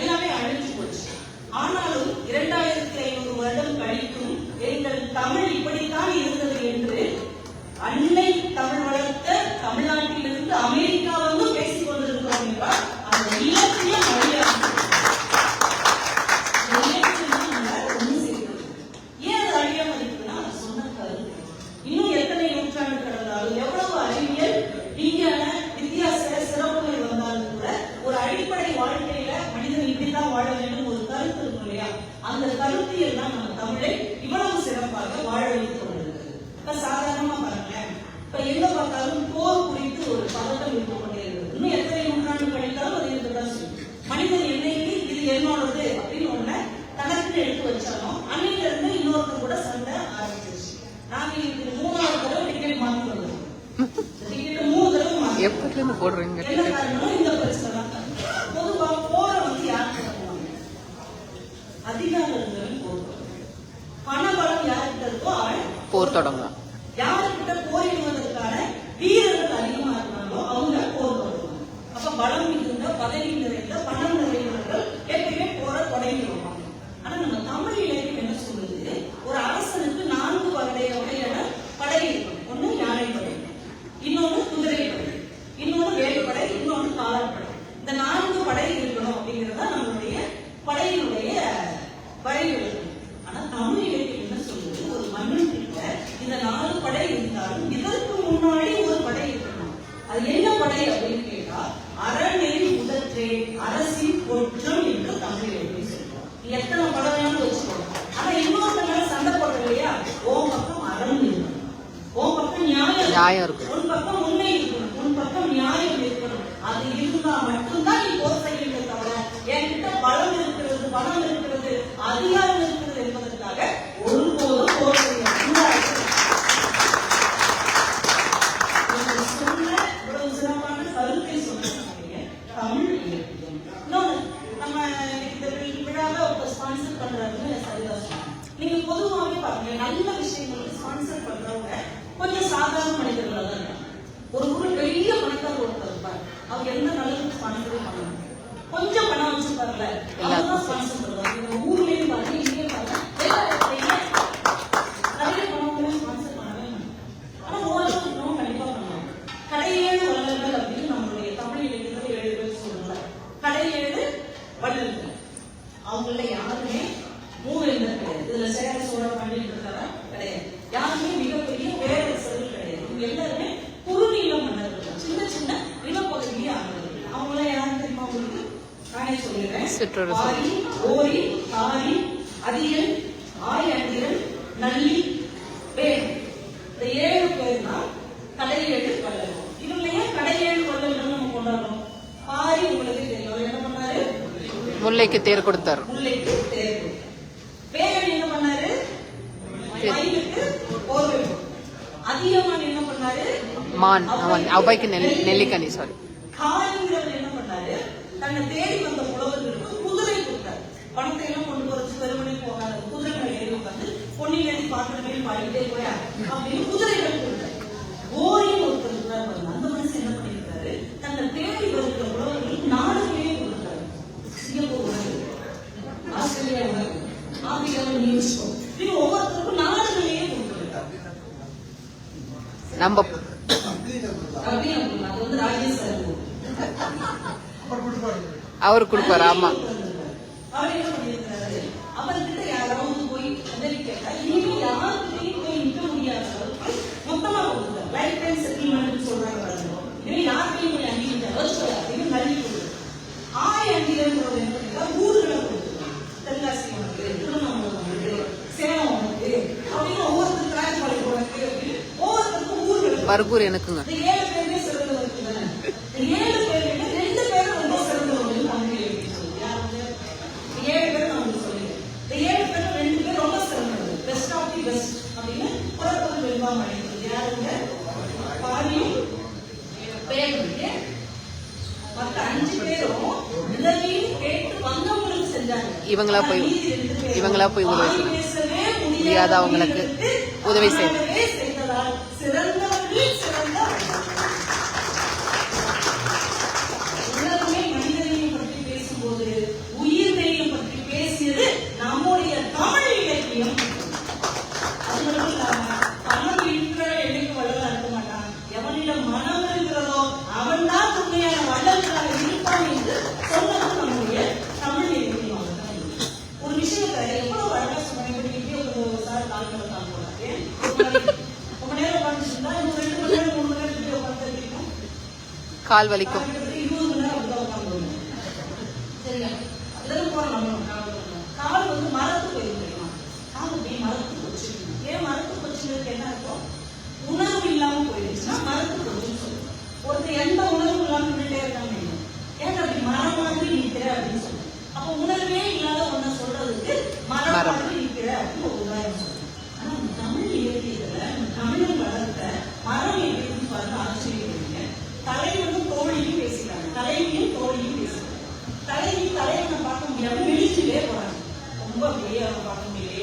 எல்லாமே அழிஞ்சு போச்சு. ஆனாலும் தமிழ் இப்படித்தான் இருந்தது என்று அன்னை தமிழ் வளர்த்த தமிழ்நாட்டிலிருந்து அமெரிக்கா வந்து பேசிக் கொண்டிருக்கிறோம் என்றால் அந்த இலக்கியம் அழியாது. ஒண்ணு செய்கிறது. ஏன் அது அழியாம இருக்குன்னா அது சொன்ன கருத்து. இன்னும் எத்தனை நூற்றாண்டு கடந்தாலும் எவ்வளவு அறிவியல் விஞ்ஞான வித்தியாச சிறப்புகள் வந்தாலும் கூட ஒரு அடிப்படை வாழ்க்கையில மனிதன் இப்படித்தான் வாழ வேண்டும் ஒரு கருத்து இருக்கும் இல்லையா? அந்த கருத்தியல் தான் நம்ம தமிழை இவ்வளவு சிறப்பாக வாழ வைத்துக் கொண்டிருக்கிறது. இப்ப சாதாரணமா பாருங்களேன், இப்ப எங்க பார்த்தாலும் போர் குறித்து ஒரு பதட்டம் இருந்து கொண்டே இருக்கிறது. இன்னும் எத்தனை நூற்றாண்டு கழித்தாலும் அது இருக்கதான் செய்யும். மனிதன் என்னைக்கு இது என்னோடது அப்படின்னு ஒண்ணு தனக்கு எடுத்து வச்சாலும் அன்னையில இருந்து இன்னொருத்தர் கூட சண்டை ஆரம்பிச்சிருச்சு. நாங்க இதுக்கு 3வது தடவை டிக்கெட் மாத்தி வந்தோம். டிக்கெட் 3 தடவை மாத்தி எப்பத்துல இருந்து போடுறீங்க? என்ன காரணம்? இந்த பிரச்சனை தான். பொதுவா போற வந்து யாருக்கு பண்ணுவாங்க? அதிகாரம் இருந்தவன் போர் பணபலம் யார்கிட்ட இருக்கோ அவன் போர் தொடங்கும். யாருக்கிட்ட போரிடுவதற்கான வீரர்கள் அதிகமா இருக்காங்களோ அவங்க போர் தொடங்குவாங்க. அப்ப பலம் மிகுந்த பதவி நிறைந்த பணம் நிறைந்தவர்கள் எப்பயுமே போர தொடங்கி வருவாங்க. ஆனா நம்ம தமிழ் இலக்கியம் என்ன சொல்லுது? ஒரு அரசனுக்கு 4 வகையான படை இருக்கும். ஒண்ணு யானை படை, இன்னொன்னு குதிரை படை, இன்னொன்னு வேலுப்படை, இன்னொன்னு காலாட்படை. இந்த 4 படை இருக்கணும் அப்படிங்கறத நம்மளுடைய படையினுடைய வரைவு. ஆனா தமிழ் இலக்கியம் என்ன சொல்லுது? ஒரு மன்னன் கிட்ட இந்த 4 படை இருந்தாலும் இதற்கு முன்னாடி ஒரு படை இருக்கணும். அது என்ன படை அப்படின்னு கேட்டா அறநெறி முதற்றே அரசின் ஒற்றம் என்று தமிழ் இலக்கியம் சொல்றோம். எத்தனை படம் வேணும்னு வச்சுக்கோங்க. ஆனா இன்னொருத்தங்க சண்டை போடுற இல்லையா? உன் பக்கம் அறம் இருக்கணும், உன் பக்கம் நியாயம் இருக்கும், உன் பக்கம் உண்மை இருக்கணும், உன் பக்கம் நியாயம் இருக்கணும். அது இருந்தா மட்டும்தான் நீ போர் செய்யணுமே தவிர என்கிட்ட பலம் இருக்கிறது, பணம் இருக்கிறது, அதிகாரம் இருக்கிறது என்பதற்காக ஒருபோதும் போர் செய்யணும். சொன்ன இவ்வளவு சிறப்பான கருத்தை சொன்னீங்க தமிழ் இலக்கியம். இன்னொன்னு நம்ம இந்த விழாவை ஸ்பான்சர் பண்றாருன்னு சரிதான் சொன்னாங்க. நீங்க பொதுவாகவே பாருங்க, நல்ல விஷயங்களுக்கு ஸ்பான்சர் பண்றவங்க கொஞ்சம் சாதாரண மனிதர்களா தான் இருக்காங்க. ஒரு ஊர்ல பெரிய பணக்கார ஒருத்தர் இருப்பார், அவர் எந்த நல்லதுக்கு ஸ்பான்சரே பண்ணணும். கொஞ்சம் பணம் வச்சிருப்பாருல அவர்தான் ஸ்பான்சர் பண்ணுவாங்க. ஊர்லயும் பாருங்க, இங்கேயும் பாருங்க, நிறைய பணம் ஸ்பான்சர் பண்ணவே மாட்டாங்க. ஆனா ஓரளவு இன்னும் கண்டிப்பா பண்ணுவாங்க. கடையேழு வள்ளல்கள் அப்படின்னு நம்மளுடைய தமிழ் இலக்கியத்துல 7 பேர் சொல்லுவாங்க. கடையேழு வள்ளல்கள் அவங்கள யாருமே மூவேந்தர் கிடையாது. இதுல சேர சோழ பாண்டியன் இருக்காரா? கிடையாது. யாருமே மிகப்பெரிய பேரரசர்கள் கிடையாது. இவங்க எல்லாருமே குறுநில மன்னர்கள், சின்ன சின்ன நிலப்பகுதியே ஆனவர்கள். அவங்கள யாரும் தெரியுமா உங்களுக்கு? நானே சொல்லிடுறேன். ஆரி, ஓரி, தாரி, அதியல், ஆயந்திரன், நல்லி, வேல். இந்த 7 பேர் தான் கடையேழு வள்ளல்கள். இவங்க ஏன் கடையேழு வள்ளல்கள் நம்ம கொண்டாடுறோம்? ஆரி உங்களுக்கு தெரியும், அவர் என்ன பண்ணாரு? முல்லைக்கு தேர் கொடுத்தாரு. முல்லைக்கு தேர் கொடுத்தாரு. வேலன் என்ன பண்ணாரு? மயிலுக்கு போர்வை. அதியமான் என்ன பண்ணாரு? மான் அவைக்கு நெல்லிக்கனி. சாரி. காளிங்கிறவர் என்ன பண்ணாரு? தன்னை தேடி வந்த புலவர்களுக்கு குதிரை கொடுத்தாரு. பணத்தை எல்லாம் கொண்டு போறது பெருமனை போகாது, குதிரை மேல ஏறி உட்காந்து பொன்னில் எழுதி பார்க்கணுமே பாடிட்டே போயா அப்படின்னு குதிரைகள் கொடுத்தாரு. ஓரியும் ஒருத்தர் இருக்கிறார் பாருங்க, அந்த மனுஷன் என்ன பண்ணிருக்காரு? தன்னை தேடி வருகிற புலவர்களுக்கு நாடுகளே கொடுத்தாரு. சிங்கப்பூர் உலகு, ஆஸ்திரேலியா உலகு, ஆப்பிரிக்காவில் யுனெஸ்கோ, இது ஒவ்வொருத்தருக்கும் நாடுகளையே கொடுத்திருக்காரு. நம்ம அது வந்து ராஜேஷ் அவர் கொடுப்பாரு. ஆமா, அவர் என்ன பண்ணிருக்காரு? அவர்கிட்ட யாராவது போய் உதவி கேட்டா இனிமே யாருக்கிட்டையும் போய் நிற்க முடியாத அளவுக்கு மொத்தமா கொடுத்தாரு. லைஃப் டைம் செட்டில்மெண்ட் சொல்றாங்க. இனி யாருக்கையும் போய் அங்கீகரிச்சு நன்றி கொடுத்தாரு. ஆயந்திரன் ஊர்களை கொடுத்துருக்காங்க. தென்காசி உனக்கு, திருவண்ணாமலை உனக்கு, சேலம் உனக்கு அப்படின்னு ஒவ்வொருத்தருக்கு ராஜபாளைய உனக்கு அப்படின்னு ஒவ்வொருத்தருக்கும் ஊர்களை. பர்கூர் எனக்குங்க. 7 பேருமே சிறந்தவர்கள் இருக்குதானே? 7 பேருமே 2 பேரும் ரொம்ப சிறந்தவர்கள் தமிழ் இலக்கியம் சொல்லுது. யாரு? 7 பேர் நான் உங்களுக்கு சொல்லுங்க. இந்த 7 பேரும் 2 பேர் ரொம்ப சிறந்தவர்கள். பெஸ்ட் ஆஃப் தி பெஸ்ட் அப்படின்னு புறப்பொருள் வெல்வாம அழைக்கிறது யாருங்க? பாரியும் பேருங்க. மற்ற 5 பேரும் உதவின்னு கேட்டு வந்தவங்களுக்கு செஞ்சாங்க. இவங்களா போய் உதவி முடியாத அவங்களுக்கு உதவி செய்ததால் சிறந்தவர்கள் சிறந்த உலகமே மனிதனையும் பற்றி பேசும்போது உயிர்மையை பற்றி பேசியது நம்முடைய தமிழ் இலக்கியம். அதனால ஆளுநர் போறாங்க. ரொம்ப நேரம் உட்காந்துருந்தா இன்னும் 2 மணி நேரம் 3 மணி நேரம் வீடியோ உட்காந்துருக்கோம். கால் வலிக்கும். 20 மணி நேரம் அப்படிதான் உட்காந்துருவோம். சரியா? இதெல்லாம் போற கால் வந்து மரத்து போயிருக்கோம். கால் அப்படியே மரத்து போச்சு. ஏன் மரத்து போச்சுங்கிறது என்ன இருக்கும்? உணர்வு இல்லாம போயிருச்சுன்னா மரத்து போச்சுன்னு சொல்லுவோம். ஒருத்தர் எந்த உணர்வு இல்லாம நின்றுட்டே இருக்காங்க. ஏன் அப்படி மரம் மாதிரி நிற்கிற அப்படின்னு சொல்லுவோம். அப்ப உணர்வே இல்லாத ஒன்ன சொல்றதுக்கு மரம் மாதிரி நிற்கிற அப்படின்னு ஒரு உதாரணம் சொல்லுவோம். ஆனா தமிழ் இலக்கியத்துல தமிழ் வளர்த்த மரம் எப்படி பாருங்க ஆச்சரியப்படுவீங்க. தலைவனும் தோழியும் பேசிட்டாங்க. தலைவியும் தோழியும் பேசிட்டாங்க. தலைவி தலைவனை பார்க்க முடியாம வெளிச்சுட்டே போறாங்க. ரொம்ப அப்படியே பார்க்க முடியல.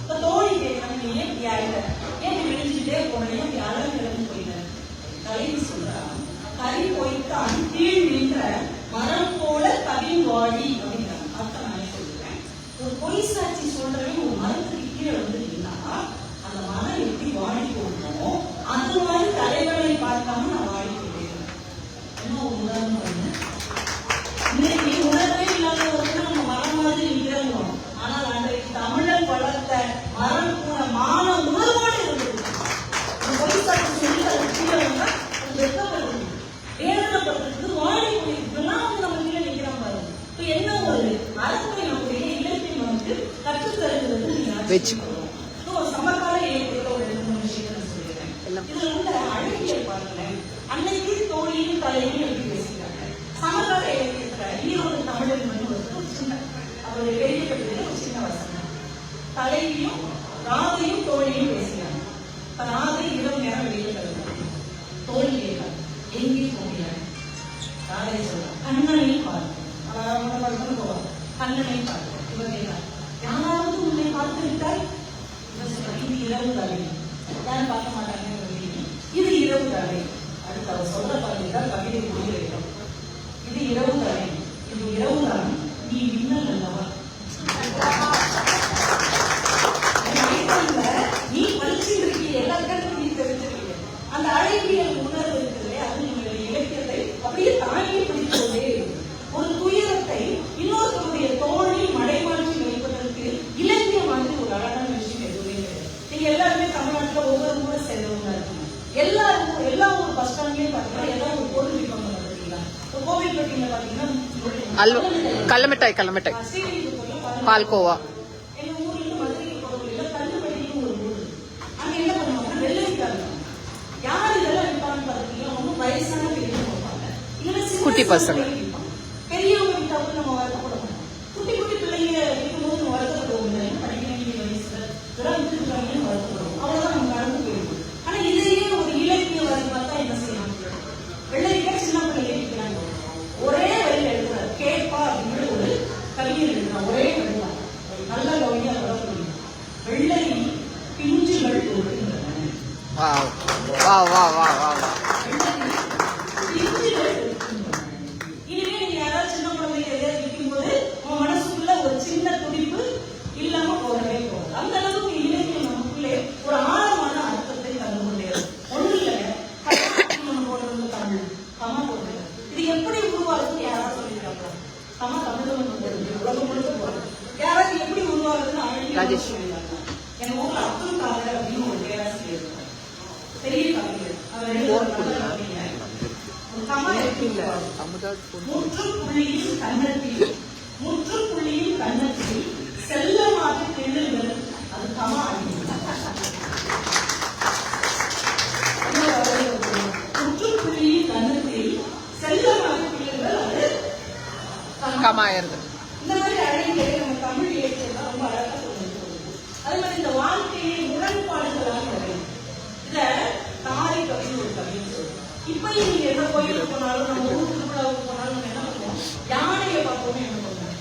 இப்ப தோழி கேட்கறாங்க, நீ ஏன் இப்படி ஆயிட்ட, ஏன் வெளிச்சுட்டே போறேன், இப்படி அழகு போயிட்டேன். தலைவி சொல்றா, கறி போய்த்தான் கீழ் நின்ற மரம் போல கவின் வாழி அப்படிங்கிறாங்க. அர்த்தம் நான் சொல்றேன். ஒரு பொய் சாட்சி சொல்றவன் ஒரு மரத்துக்கு கீழே வந்து நின்னா அந்த மரம் எப்படி வாழி போகணுமோ அந்த மாதிரி தலைவனை பார்க்காம நான் வாழி போயிட்டேன். என்ன ஒரு உதாரணம் பண்ணு. இன்னைக்கு உணர்வே இல்லாத ஒருத்தர் நம்ம மரம் மாதிரி இருக்கிறோம். ஆனால் அன்றைக்கு தமிழன் வளர்த்த மரம் கூட மான உணர்வோடு இருந்தது. பொய் சாட்சி சொல்லி அதை கீழே வந்தா வெட்டப்படுது, வேதனைப்படுறது, வாழி போயிருக்குலாம் வந்து நம்ம கீழே நிற்கிறான் பாருங்க. இப்ப என்ன ஒரு மரத்தை நம்முடைய இலக்கியம் நமக்கு கற்றுத்தருகிறது வச்சுக்கணும். சமகால இலக்கியத்துல ஒரு 2-3 விஷயத்தை நான் சொல்லிடுறேன். இதுல உள்ள அழகியல் பாருங்களேன். அன்னைக்கு தோழியும் தலையும் எப்படி பேசிட்டாங்க. சமகால இலக்கியத்துல ஈரோடு தமிழன் ஒரு சின்ன அவருடைய பெரிய கட்டுரையில ஒரு சின்ன வசனம். தலைவியும் ராதையும் தோழியும் பேசினாங்க. ராதை இரவு நேரம் வெளியே கருதுறாங்க. தோழி கேட்காங்க, எங்கே போகிறாங்க? ராதை சொல்றாங்க, கண்ணனை பார்க்க போவாங்க. கண்ணனை பார்க்க இவர் கேட்காங்க, யாராவது உன்னை பார்த்து விட்டால்? இவர் சொல்றாங்க, இது இரவு தானே, யாரும் பார்க்க மாட்டாங்க, இது இரவு தானே. அடுத்து அவர் சொல்ற பார்த்துதான் கவிதை முடிய வைக்கும். இது இரவு தானே, இது இரவு தானே, நீ மின்னல் அல்லவா, நீ பரிசு இருக்கீங்க, எல்லாருக்கும் நீ தெரிஞ்சிருக்கீங்க. அந்த அழகியல் உணர்வு இருக்குது, அது நம்மளுடைய இலக்கியத்தை அப்படியே தாங்கி பிடித்ததே. ஒரு துயரத்தை இன்னொருத்தருடைய தோழி மடைமாற்றி வைப்பதற்கு இலக்கியம் மாதிரி ஒரு அழகான விஷயம் எதுவுமே கிடையாது. நீங்க எல்லாருமே தமிழ்நாட்டில் ஒவ்வொரு கூட சேர்ந்தவங்க இருக்கீங்க. எல்லாருக்கும் எல்லா ஒரு பஸ் ஸ்டாண்ட்லயும் பாத்தீங்கன்னா ஏதாவது ஒரு பொருள் விற்பாங்க பாத்தீங்களா? கோவில்பட்டியில பாத்தீங்கன்னா கல்லமிட்டாய் பால்கோவா. எங்க ஊர்ல இருந்து மதுரைக்கு போறவங்க கல்லுப்பட்டின்னு ஒரு ஊர். அங்க என்ன பண்ணுவாங்க, வெள்ளரிக்காய். யார் இதெல்லாம் விற்பாங்க பாத்தீங்கன்னா ஒன்னும் வயசான பெரியவங்க வைப்பாங்க, இல்லைன்னா குட்டி பசங்க. பெரியவங்க விற்காம நம்ம வருத்தப்பட மாட்டோம். குட்டி குட்டி பிள்ளைங்க இருக்கும்போது நம்ம வருத்தப்படுவோம். படிக்க வேண்டிய வயசுல இதெல்லாம் விட்டுருக்காங்கன்னு வருத்தப்படுவோம். அவ்வளவுதான் நம்ம கடந்து போயிருக்கோம். ஆனா இதையே ஒரு இலக்கிய வரி பார்த்தா என்ன செய்யலாம்? வெள்ளரிக்காய் சின்ன பிள்ளைங்க விற்கிறாங்க. ஒரே வரியில எழுதுறாரு, கேட்பா அப்படின்னு ஒரு கவிஞர் எழுதுறான். ஒரே எழுதுறான், நல்ல கவிஞா வளர்ந்து வெள்ளரி பிஞ்சுகள் கொடுக்கின்றன. இனிமே நீங்க யாராவது சின்ன குழந்தைங்க எதாவது விற்கும் போது உங்க மனசுக்குள்ள ஒரு சின்ன துடிப்பு இல்லாம போகவே போகும். அந்த அளவுக்கு இலக்கியம் நமக்குள்ளே ஒரு ஆழமான அர்த்தத்தை தந்து கொண்டே ஒண்ணு இல்லைங்க. நம்ம போடுறது தமிழ் கமா போடுறது, இது எப்படி உருவாகுதுன்னு யாராவது சொல்லியிருக்காங்க? கமா தமிழ் உலகம் முழுக்க போறது யாராவது எப்படி உருவாகுதுன்னு அழகிய சொல்லியிருக்காங்க. எங்க ஊர்ல அப்துல் காதர் அப்படின்னு ஒரு பேராசிரியர் இருக்காங்க, பெரிய கவிஞர். அவர் முற்றுப்புள்ளியின் கன்னத்தில் செல்லமாக கிள்ளுங்கள், அது கமா. முற்றுப்புள்ளியின் கன்னத்தில் செல்லமாக கிள்ளுங்கள், அது கமாயிருது. இந்த மாதிரி அழகிய நம்ம தமிழ் இலக்கியம் ரொம்ப அழகா சொல்லிட்டு. அதே மாதிரி இந்த வாழ்க்கையை முரண்பாடுகளாக வரையும். இத தாய் கவின்னு ஒரு கவின்னு சொல்லுவோம். இப்பயும் நீங்க எந்த கோயிலுக்கு போனாலும், நம்ம ஊர் திருவிழாவுக்கு போனாலும் நம்ம என்ன பண்ணுவோம், யானையை பார்த்தோம்னு என்ன பண்ணுவோம்.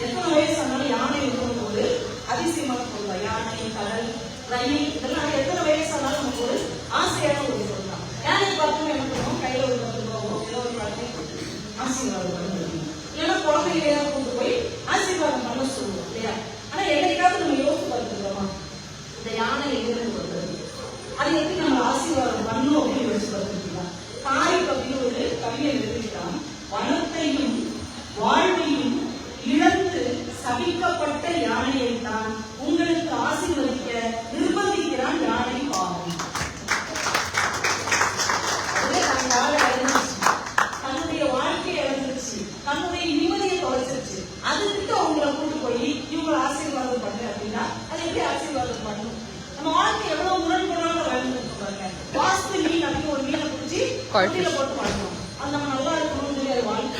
எத்தனை வயசு ஆனாலும் யானை இருக்கும் போது அதிசயமாக சொல்லுவோம். யானை, கடல், ரயில், இதெல்லாம் எத்தனை வயசு ஆனாலும் நமக்கு ஒரு ஆசையான ஒரு சொல்லலாம். யானை பார்த்தோம்னு என்ன பண்ணுவோம், கையில ஒரு 10 ரூபாவோ ஏதோ ஒரு பழத்தை ஆசீர்வாதம் பண்ணுவோம். இல்லைன்னா குழந்தைகளை கொண்டு போய் ஆசீர்வாதம் பண்ண சொல்லுவோம் இல்லையா? ஆனா என்னைக்காவது நம்ம யோசிச்சு பார்த்துக்கிறோமா, இந்த யானை எங்கிருந்து வருது, அது எப்படி நம்ம ஆசீர்வாதம் பண்ணணும் அப்படின்னு யோசிச்சு பார்த்துருக்கீங்களா? தாய் அப்படின்னு ஒரு கவிஞர் எழுதிட்டான், வனத்தையும் வாழ்வையும் இழந்து சபிக்கப்பட்ட யானையை தான் உங்களுக்கு தொட்டில போட்டு வளர்க்கணும். அது நம்ம நல்லா இருக்கணும்னு சொல்லி அது வாழ்க்கை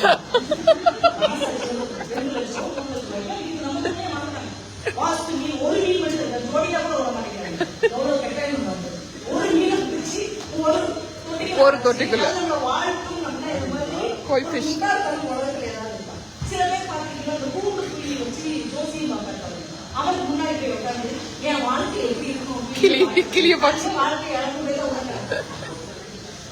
2 லட்சம் 3 லட்சம் இது நமக்கு வளர்க்கணும். வாஸ்து மீன் ஒரு மீன் மட்டும் ஜோடியா கூட விட மாட்டேங்கிறாங்க. எவ்வளவு கட்டாயம் வந்து ஒரு மீனை பிடிச்சி ஒரு தொட்டிக்குள்ள நம்ம வாழ்க்கும் நம்ம இது மாதிரி கோய் ஃபிஷ் உலகத்துல ஏதாவது இருக்கா? சில பேர் பாத்தீங்கன்னா இந்த கூண்டு புள்ளி வச்சு ஜோசியம் பார்க்கறாங்க. அவருக்கு முன்னாடி போய் உட்காந்து என் வாழ்க்கை எப்படி இருக்கும் கிளிய பார்த்து வாழ்க்கை இழந்ததை உணர்றாங்க.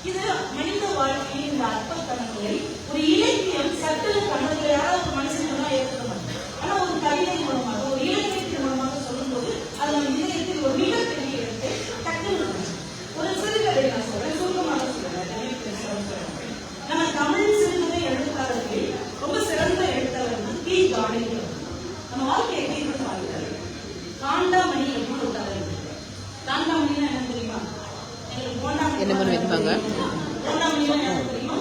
இது மனித வாழ்க்கையின் இந்த அற்பத்தனங்களை ஒரு இலக்கியம் சட்டல கண்ணத்துல யாராவது ஒரு மனுஷன் ஏற்க மாட்டோம். ஆனா ஒரு கவிதை மூலமாக ஒரு இலக்கியத்தின் மூலமாக சொல்லும் போது அது நம்ம இதயத்தில் ஒரு மிகப்பெரிய இடத்தை டக்குன்னு ஒரு சிறுகதை நான் சொல்றேன், சுருக்கமாக சொல்றேன். நம்ம தமிழ் சிறுகதை எழுத்தாளர்கள் ரொம்ப சிறந்த எழுத்தாளர்கள் டி. ஜானகி. நம்ம வாழ்க்கையை எப்படி வாழ்ந்தாரு? காண்டாமணி எப்படி ஒரு கதை. காண்டாமணினா என்ன தெரியுமா? என்ன பண்ணுவாங்க? காண்டாமணினா என்ன தெரியுமா?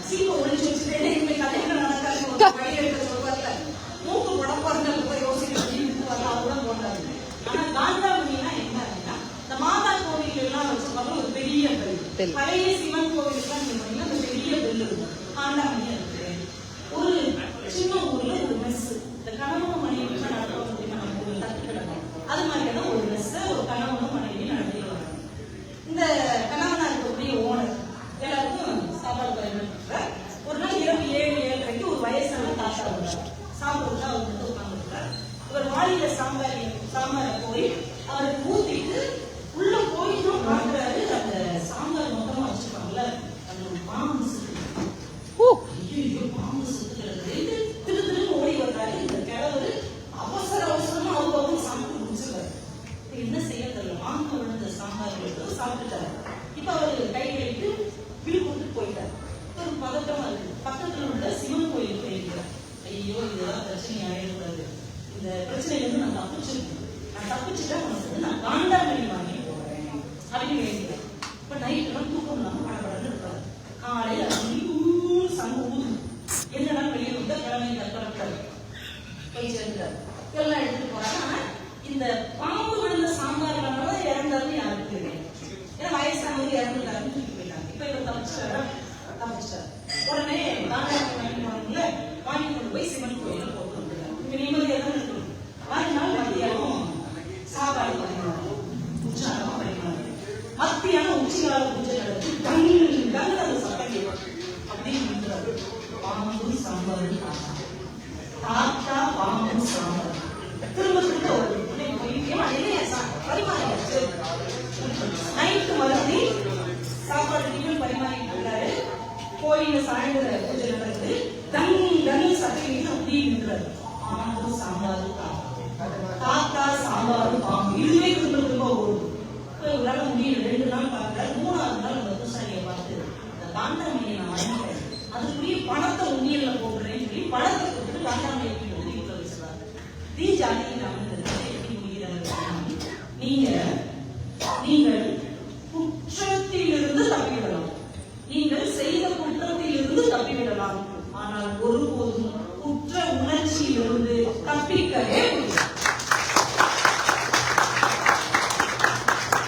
சீப்பை ஒழிச்சு வச்சுட்டு இப்ப கதைகள் நடக்காது சொல்வார்ல, மூக்கு உடப்பாருங்க போய் யோசிக்க அதெல்லாம் போட்டாரு. ஆனா காண்டாமணினா என்ன அப்படின்னா இந்த மாதா கோவில் எல்லாம் வச்சிருப்பாங்க ஒரு பெரிய பெல். பழைய சிவன் கோவிலுக்குலாம் நீங்க அந்த பெரிய பெல் இருக்கும். காண்டாமணி இருக்கு. ஒரு சின்ன ஊர்ல ஒரு மெஸ், இந்த கணவனும் மனைவி நடத்துவாங்க. அது மாதிரியான ஒரு மெஸ் ஒரு கணவனும் மனைவி நடத்தி வராங்க. இந்த கணவனா இருக்கக்கூடிய ஓனர் எல்லாருக்கும் சாப்பாடு பரிமாறுறார். ஒரு நாள் இரவு 7-7:30 ஒரு வயசான தாத்தா வந்தார். சாப்பிட்டு அவர் வந்து உட்கார்ந்துருக்கார். இவர் வாளியில சாம்பாரை போய் அவருக்கு ஊத்திட்டு உள்ள போயிட்டு பார்க்கிறாரு. அந்த சாம்பார் மொத்தமா வச்சிருப்பாங்கல்ல, அந்த பாம்பு பாம்பு சுத்துக்கிறது திரு திருன்னு ஓடி வர்றாரு. இந்த கிழவர் அவசர அவசரமா அவங்க சாப்பிட்டு முடிச்சிருக்காரு. என்ன செய்ய தெரியல, வாங்க விழுந்த சாம்பார் எடுத்து சாப்பிட்டுட்டாரு. இப்ப அவரு கை கழித்து பில் கொடுத்து போயிட்டாரு. ஒரு பதட்டமா இருக்கு. பக்கத்துல உள்ள சிவன் கோயில் போயிருக்கிறார். ஐயோ இதெல்லாம் பிரச்சனை ஆயிடக்கூடாது, இந்த பிரச்சனையில இருந்து நான் தப்பிச்சிருக்கேன், நான் தப்பிச்சுட்டா உனக்கு நான் காண்டாமணி வாங்கி போறேன் அப்படின்னு வேண்டிக்கிறேன். இப்ப நைட் எல்லாம் தூக்கம் இல்லாம படப்படன்னு இருப்பாரு. காலையில சங்க ஊது என்னடா வெளியே வந்து கிழமை கற்பனை போய் சேர்ந்தார். எல்லாம் எடுத்துட்டு போறாங்க. ஆனா இந்த பாம்பு விழுந்த சாம்பார் இறந்தாருன்னு யாருக்கு தெரியும்? ஏன்னா வயசானவங்க இறந்துட்டாருன்னு தூக்கி போயிட்டாங்க. இப்ப இவர் தப்பிச்சாரு. உடனே வாங்கி கொண்டு போய் சிவன் கோயில போட்டு வந்துட்டாரு. இப்ப நிம்மதியா தான் இருக்கு. மறுநாள் மத்தியானம் சாப்பாடு பரிமாறு, உற்சாகமா பரிமாறு. மத்தியானம் உச்சிகால பூஜை நடத்தி அந்த சட்டம் அப்படின்னு பாம்பு சாம்பார் தாத்தா பாம்பு சாம்பார் திரும்ப திரும்ப ஒரு பரிமாறியாச்சு. நைட்டு மறுபடி சாப்பாடு டிஃபன் பரிமாறிட்டு இருக்காரு. கோயில சாயந்தர பூஜை நடக்குது. தண்ணி சட்டை அப்படி நின்றாரு. பாம்பு சாம்பார் தாத்தா சாம்பார் பாம்பு இதுவே திரும்ப திரும்ப ஓடும். உங்களால முடியல. 2 நாள் பார்க்கிறாரு. 3ஆவது நாள் அந்த பூசாரியை பார்த்து இந்த காண்டாமணியை நான் வாங்கிட்டேன், அதுக்குரிய பணத்தை உண்டியல்ல போடுறேன்னு சொல்லி பணத்தை கொடுத்துட்டு காண்டாமணியை வந்து வீட்டுல வச்சுறாரு. டி. ஜானகி எப்படி முடிகிறார்கள்? நீங்கள் குற்றத்திலிருந்து தப்பிவிடலாம், நீங்கள் செய்த குற்றத்திலிருந்து தப்பிவிடலாம், ஆனால் ஒருபோதும் குற்ற உணர்ச்சியிலிருந்து தப்பிக்கவே முடியாது.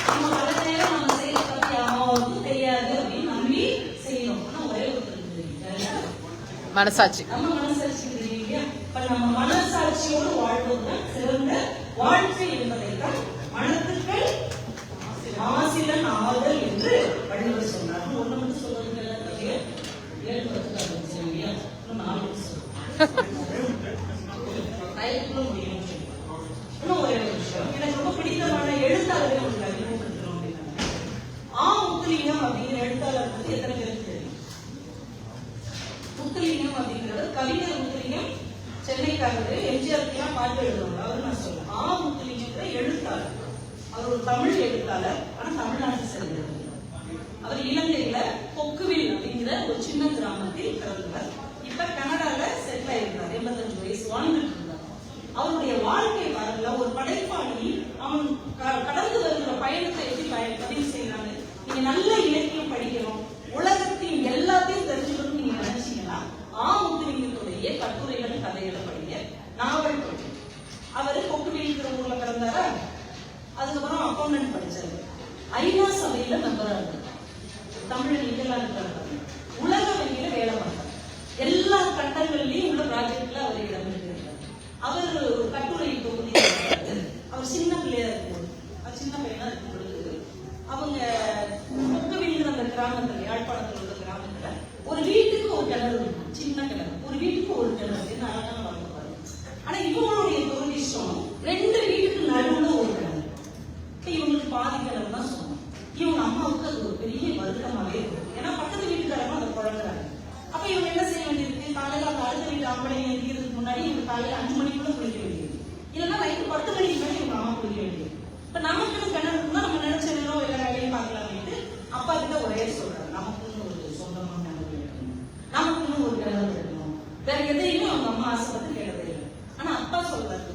நம்ம பல நேரம் நம்ம செய்த தப்பி யாருக்கும் தெரியாது அப்படின்னு நம்பி செய்யணும். ஆனா ஒரே ஒரு மனசாட்சி, நம்ம மனசாட்சி தெரியும். இப்ப நம்ம மனசாட்சியோடு வாழ்வதுதான் சிறந்த வாழ்க்கை என்பதைத்தான் மனத்துக்கள் ஆசிரியன் ஆதல் என்று வள்ளுவர் சொன்னார். ஒண்ணு மட்டும் சொல்றதுக்கு எல்லாத்தையும் 7 வருஷத்துக்கு சரியா 4 முடியும். இன்னும் ஒரே ஒரு விஷயம், எனக்கு ரொம்ப பிடித்தமான எழுத்தாளர்கள் ஒரு அறிமுகப்படுத்தணும் அப்படின்னா முத்துலிங்கம் அப்படிங்கிற எழுத்தாளர் பத்தி எத்தனை பேருக்கு தெரியும்? முத்துலிங்கம் அப்படிங்கிறவர் கவிஞர் முத்துலிங்கம், சென்னைக்காரர், எம்ஜிஆர் பாட்டு எழுதுவாங்க. அவரு நான் சொல்றேன். முத்துலிங்கிற எழுத்தாளர், அவர் ஒரு தமிழ் எழுத்தாளர். ஆனா தமிழ்நாட்டை சேர்ந்தவர். அவர் இலங்கையில கொக்குவில் அப்படிங்கிற ஒரு சின்ன கிராமத்தில் பிறந்தவர். இப்ப கனடால செட்டில் ஆயிருந்தார். 85 வயசு வாழ்ந்துட்டு இருந்தார். அவருடைய வாழ்க்கை வரல ஒரு படைப்பாளி அவன் கடந்து வருகிற பயணத்தை எப்படி பதிவு செய்யறாங்க. நீங்க நல்ல இலக்கியம் படிக்கணும், உலகத்தின் எல்லாத்தையும் தெரிஞ்சுக்கணும் நீங்க நினைச்சீங்கன்னா முத்துலிங்கத்துடைய கட்டுரைகள் கதைகளை படிங்க, நாவல் படிங்க. அவரு கொக்குவில்ங்கிற ஊர்ல பிறந்தாரா. அதுக்கப்புறம் அக்கௌண்டன்ட் படிச்சாரு. ஐநா சபையில மெம்பரா இருந்தார். தமிழ் இதெல்லாம் இருக்காரு, உலக வங்கியில வேலை பார்த்தார். எல்லா கட்டங்கள்லயும் உள்ள ப்ராஜெக்ட்ல அவர் இடம் எடுத்திருக்காரு. அவர் ஒரு கட்டுரை தொகுதி, அவர் சின்ன பிள்ளையா இருக்கும்போது, சின்ன பையனா இருக்கும் பொழுது, அவங்க முக்கவிங்கிற அந்த கிராமத்துல, யாழ்ப்பாணத்தில் உள்ள கிராமத்துல ஒரு வீட்டுக்கு ஒரு கிணறு இருக்கும், சின்ன கிணறு, ஒரு வீட்டுக்கு ஒரு கிணறு, அழகான வளர்ந்து பாருங்க. ஆனா இவங்களுடைய துரதிஷ்டம் 2 வீட்டுக்கு நடுவுல ஒரு கிணறு. இவங்களுக்கு பாதி கிணறு தான் சொன்னோம். இவங்க அம்மாவுக்கு அது ஒரு பெரிய வருத்தமாவே இருக்கும். ஏன்னா பக்கத்து வீட்டுக்காரங்க அதை குழந்தைறாங்க. அப்ப இவங்க என்ன செய்ய வேண்டியிருக்கு, காலையில அந்த அடுத்த வீட்டு ஆம்பளை எந்திக்கிறதுக்கு முன்னாடி இவங்க காலையில 5 மணிக்குள்ள குளிக்க வேண்டியது, இல்லைன்னா நைட்டு 10 மணிக்கு மேலே இவங்க அம்மா குளிக்க வேண்டியது. இப்ப நமக்குன்னு கிணறு இருந்தா நம்ம நினைச்ச நேரம் எல்லா வேலையும் பார்க்கலாம்னு அப்பா கிட்ட ஒரே சொல்றாரு, நமக்குன்னு ஒரு சொந்தமான கிணறு இருக்கணும், நமக்குன்னு ஒரு கிணறு இருக்கணும். வேற எதையுமே அவங்க அம்மா ஆசைப்பட்டு கேட்டதே இல்லை. ஆனா அப்பா சொல்றாரு,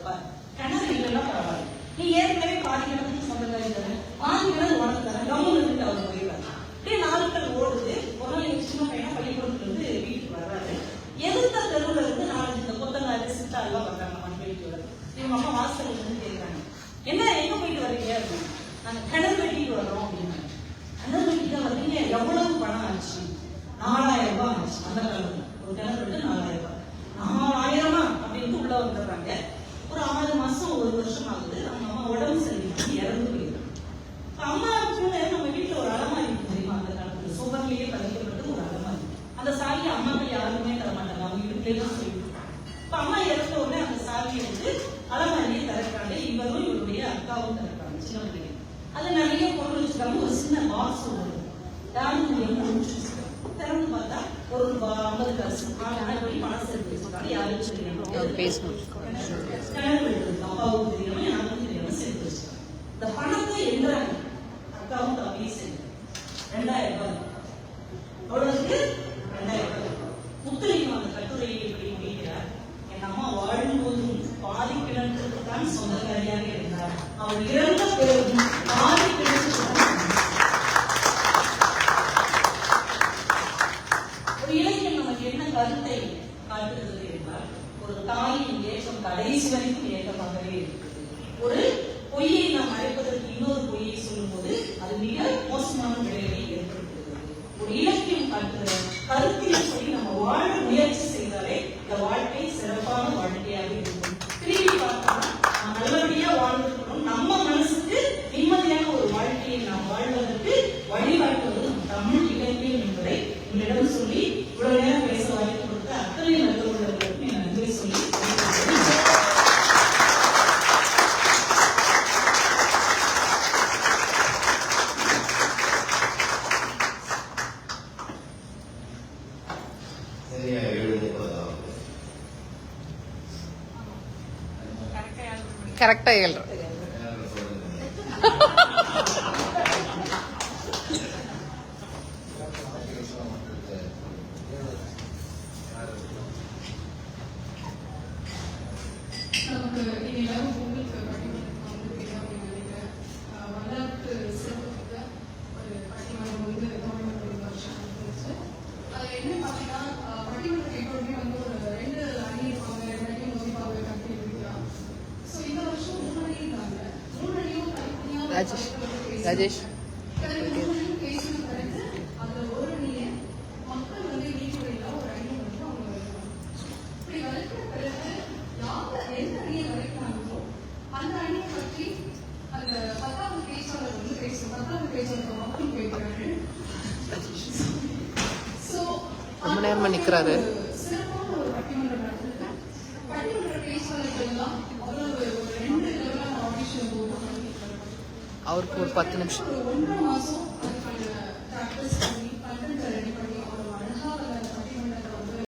கிணறு இல்லைன்னா பரவாயில்ல, நீ ஏற்கனவே பாதி கிணத்துக்கு சொந்தக்காரி தானே, பாதி கிணறு உனக்கு தானே, கவர்மெண்ட் அவர் போயிடுறாரு. அப்படியே நாட்கள் ஓடுது. ஒரு நாள் எங்க சின்ன பையனா பள்ளிக்கூடத்துல இருந்து வீட்டுக்கு வர்றாரு. எதிர்த்த தெருவுல இருந்து 4 இந்த கொத்தனாரு சித்தா எல்லாம் வர்றாங்க மண் வெட்டிட்டு வர. இவங்க அம்மா வாசல் வந்து கேட்கிறாங்க, என்ன எங்க போயிட்டு வரீங்க அப்படின்னு. நாங்க கிணறு வெட்டிட்டு வர்றோம் அப்படின்னா. கிணறு வெட்டிட்டு வர்றீங்க, எவ்வளவு பணம் ஆச்சு? 4000 ரூபாய் ஆச்சு. அந்த காலத்துல ஒரு கிணறு வெட்டு 4000 ரூபாய். 4000 அப்படின்னு உள்ள வந்துடுறாங்க. ஒரு 6 மாசம் 1 வருஷம் ஆகுது. அவங்க அம்மா உடம்பு சரியில்லை, இறந்து போயிடுறாங்க. அம்மாவுக்குன்னு நம்ம வீட்டுல ஒரு அலமாரி இருக்கு தெரியுமா, அந்த காலத்துல சுவர்லயே பதிக்கப்பட்டு ஒரு அலமாரி. அந்த சாவியை அம்மாக்கு யாருமே தர மாட்டாங்க, அவங்க வீட்டுலயே தான் சொல்லிட்டு. இப்ப அம்மா இறந்த உடனே அந்த சாவியை வந்து அலமாரியை திறக்கிறாங்க. இவரும் இவருடைய அக்காவும் திறக்கிறாங்க, சின்ன பிள்ளைங்க. அது நிறைய பொருள் வச்சுக்காம ஒரு சின்ன பாக்ஸ் ஒன்று யாரும் முடிச்சு திறந்து பார்த்தா ஒரு 50 காசு பணம் சேர்த்து வச்சிருக்காங்க. யாருக்கும் தெரியாம பேசணும், அப்பாவுக்கு தெரியாம யாருக்கும் தெரியாம சேர்த்து வச்சிருக்காங்க. இந்த பணத்தை என்றாங்க அக்காவும் தம்பியும் சேர்ந்து 2000 ரூபாய். அவளுக்கு 2000 ரூபாய். முத்துலிங்கம் அந்த கட்டுரையை எப்படி முடிக்கிறார், என் அம்மா வாழும்போதும் பாதி கிணற்றுக்கு தான் சொந்தக்காரியாக இருந்தார், அவள் இறந்த பிறகும் பாதி கிணற்றுக்கு தான். ஒரு இளைஞன் நமக்கு என்ன கருத்தை காட்டுகிறது என்றால், ஒரு தாயின் ஏற்றம் கடைசி வரைக்கும் ஏற்றமாகவே இருக்கிறது. ஒரு பொய்யை நாம் மறைப்பதற்கு இன்னொரு பொய்யை சொல்லும் போது அது மிக மோசமான விளைவை ஏற்படுத்துகிறது. ஒரு இலக்கியம் காட்டுகிற கருத்தின்படி நம்ம வாழ முயற்சி செய்தாலே இந்த வாழ்க்கை சிறப்பான வாழ்க்கையாக இருக்கும். திரும்பி பார்த்தோம்னா நாம் நல்லபடியா வாழ்ந்துக்கணும், நம்ம மனசுக்கு நிம்மதியான ஒரு வாழ்க்கையை நாம் வாழ்வதற்கு வழிகாட்டுவது நம் தமிழ் இலக்கியம் என்பதை உங்களிடம் சொல்லி இவ்வளவு நேரம் பேச வாய்ப்பு கொடுத்த அத்தனை நல்ல உள்ளவர்களுக்கு நன்றி சொல்லி சரியா 7:30 கரெக்டா 7. ராஜேஷ் ரொம்ப நேரமா நிக்கிறாரு. அவருக்கு ஒரு 10 நிமிஷம்.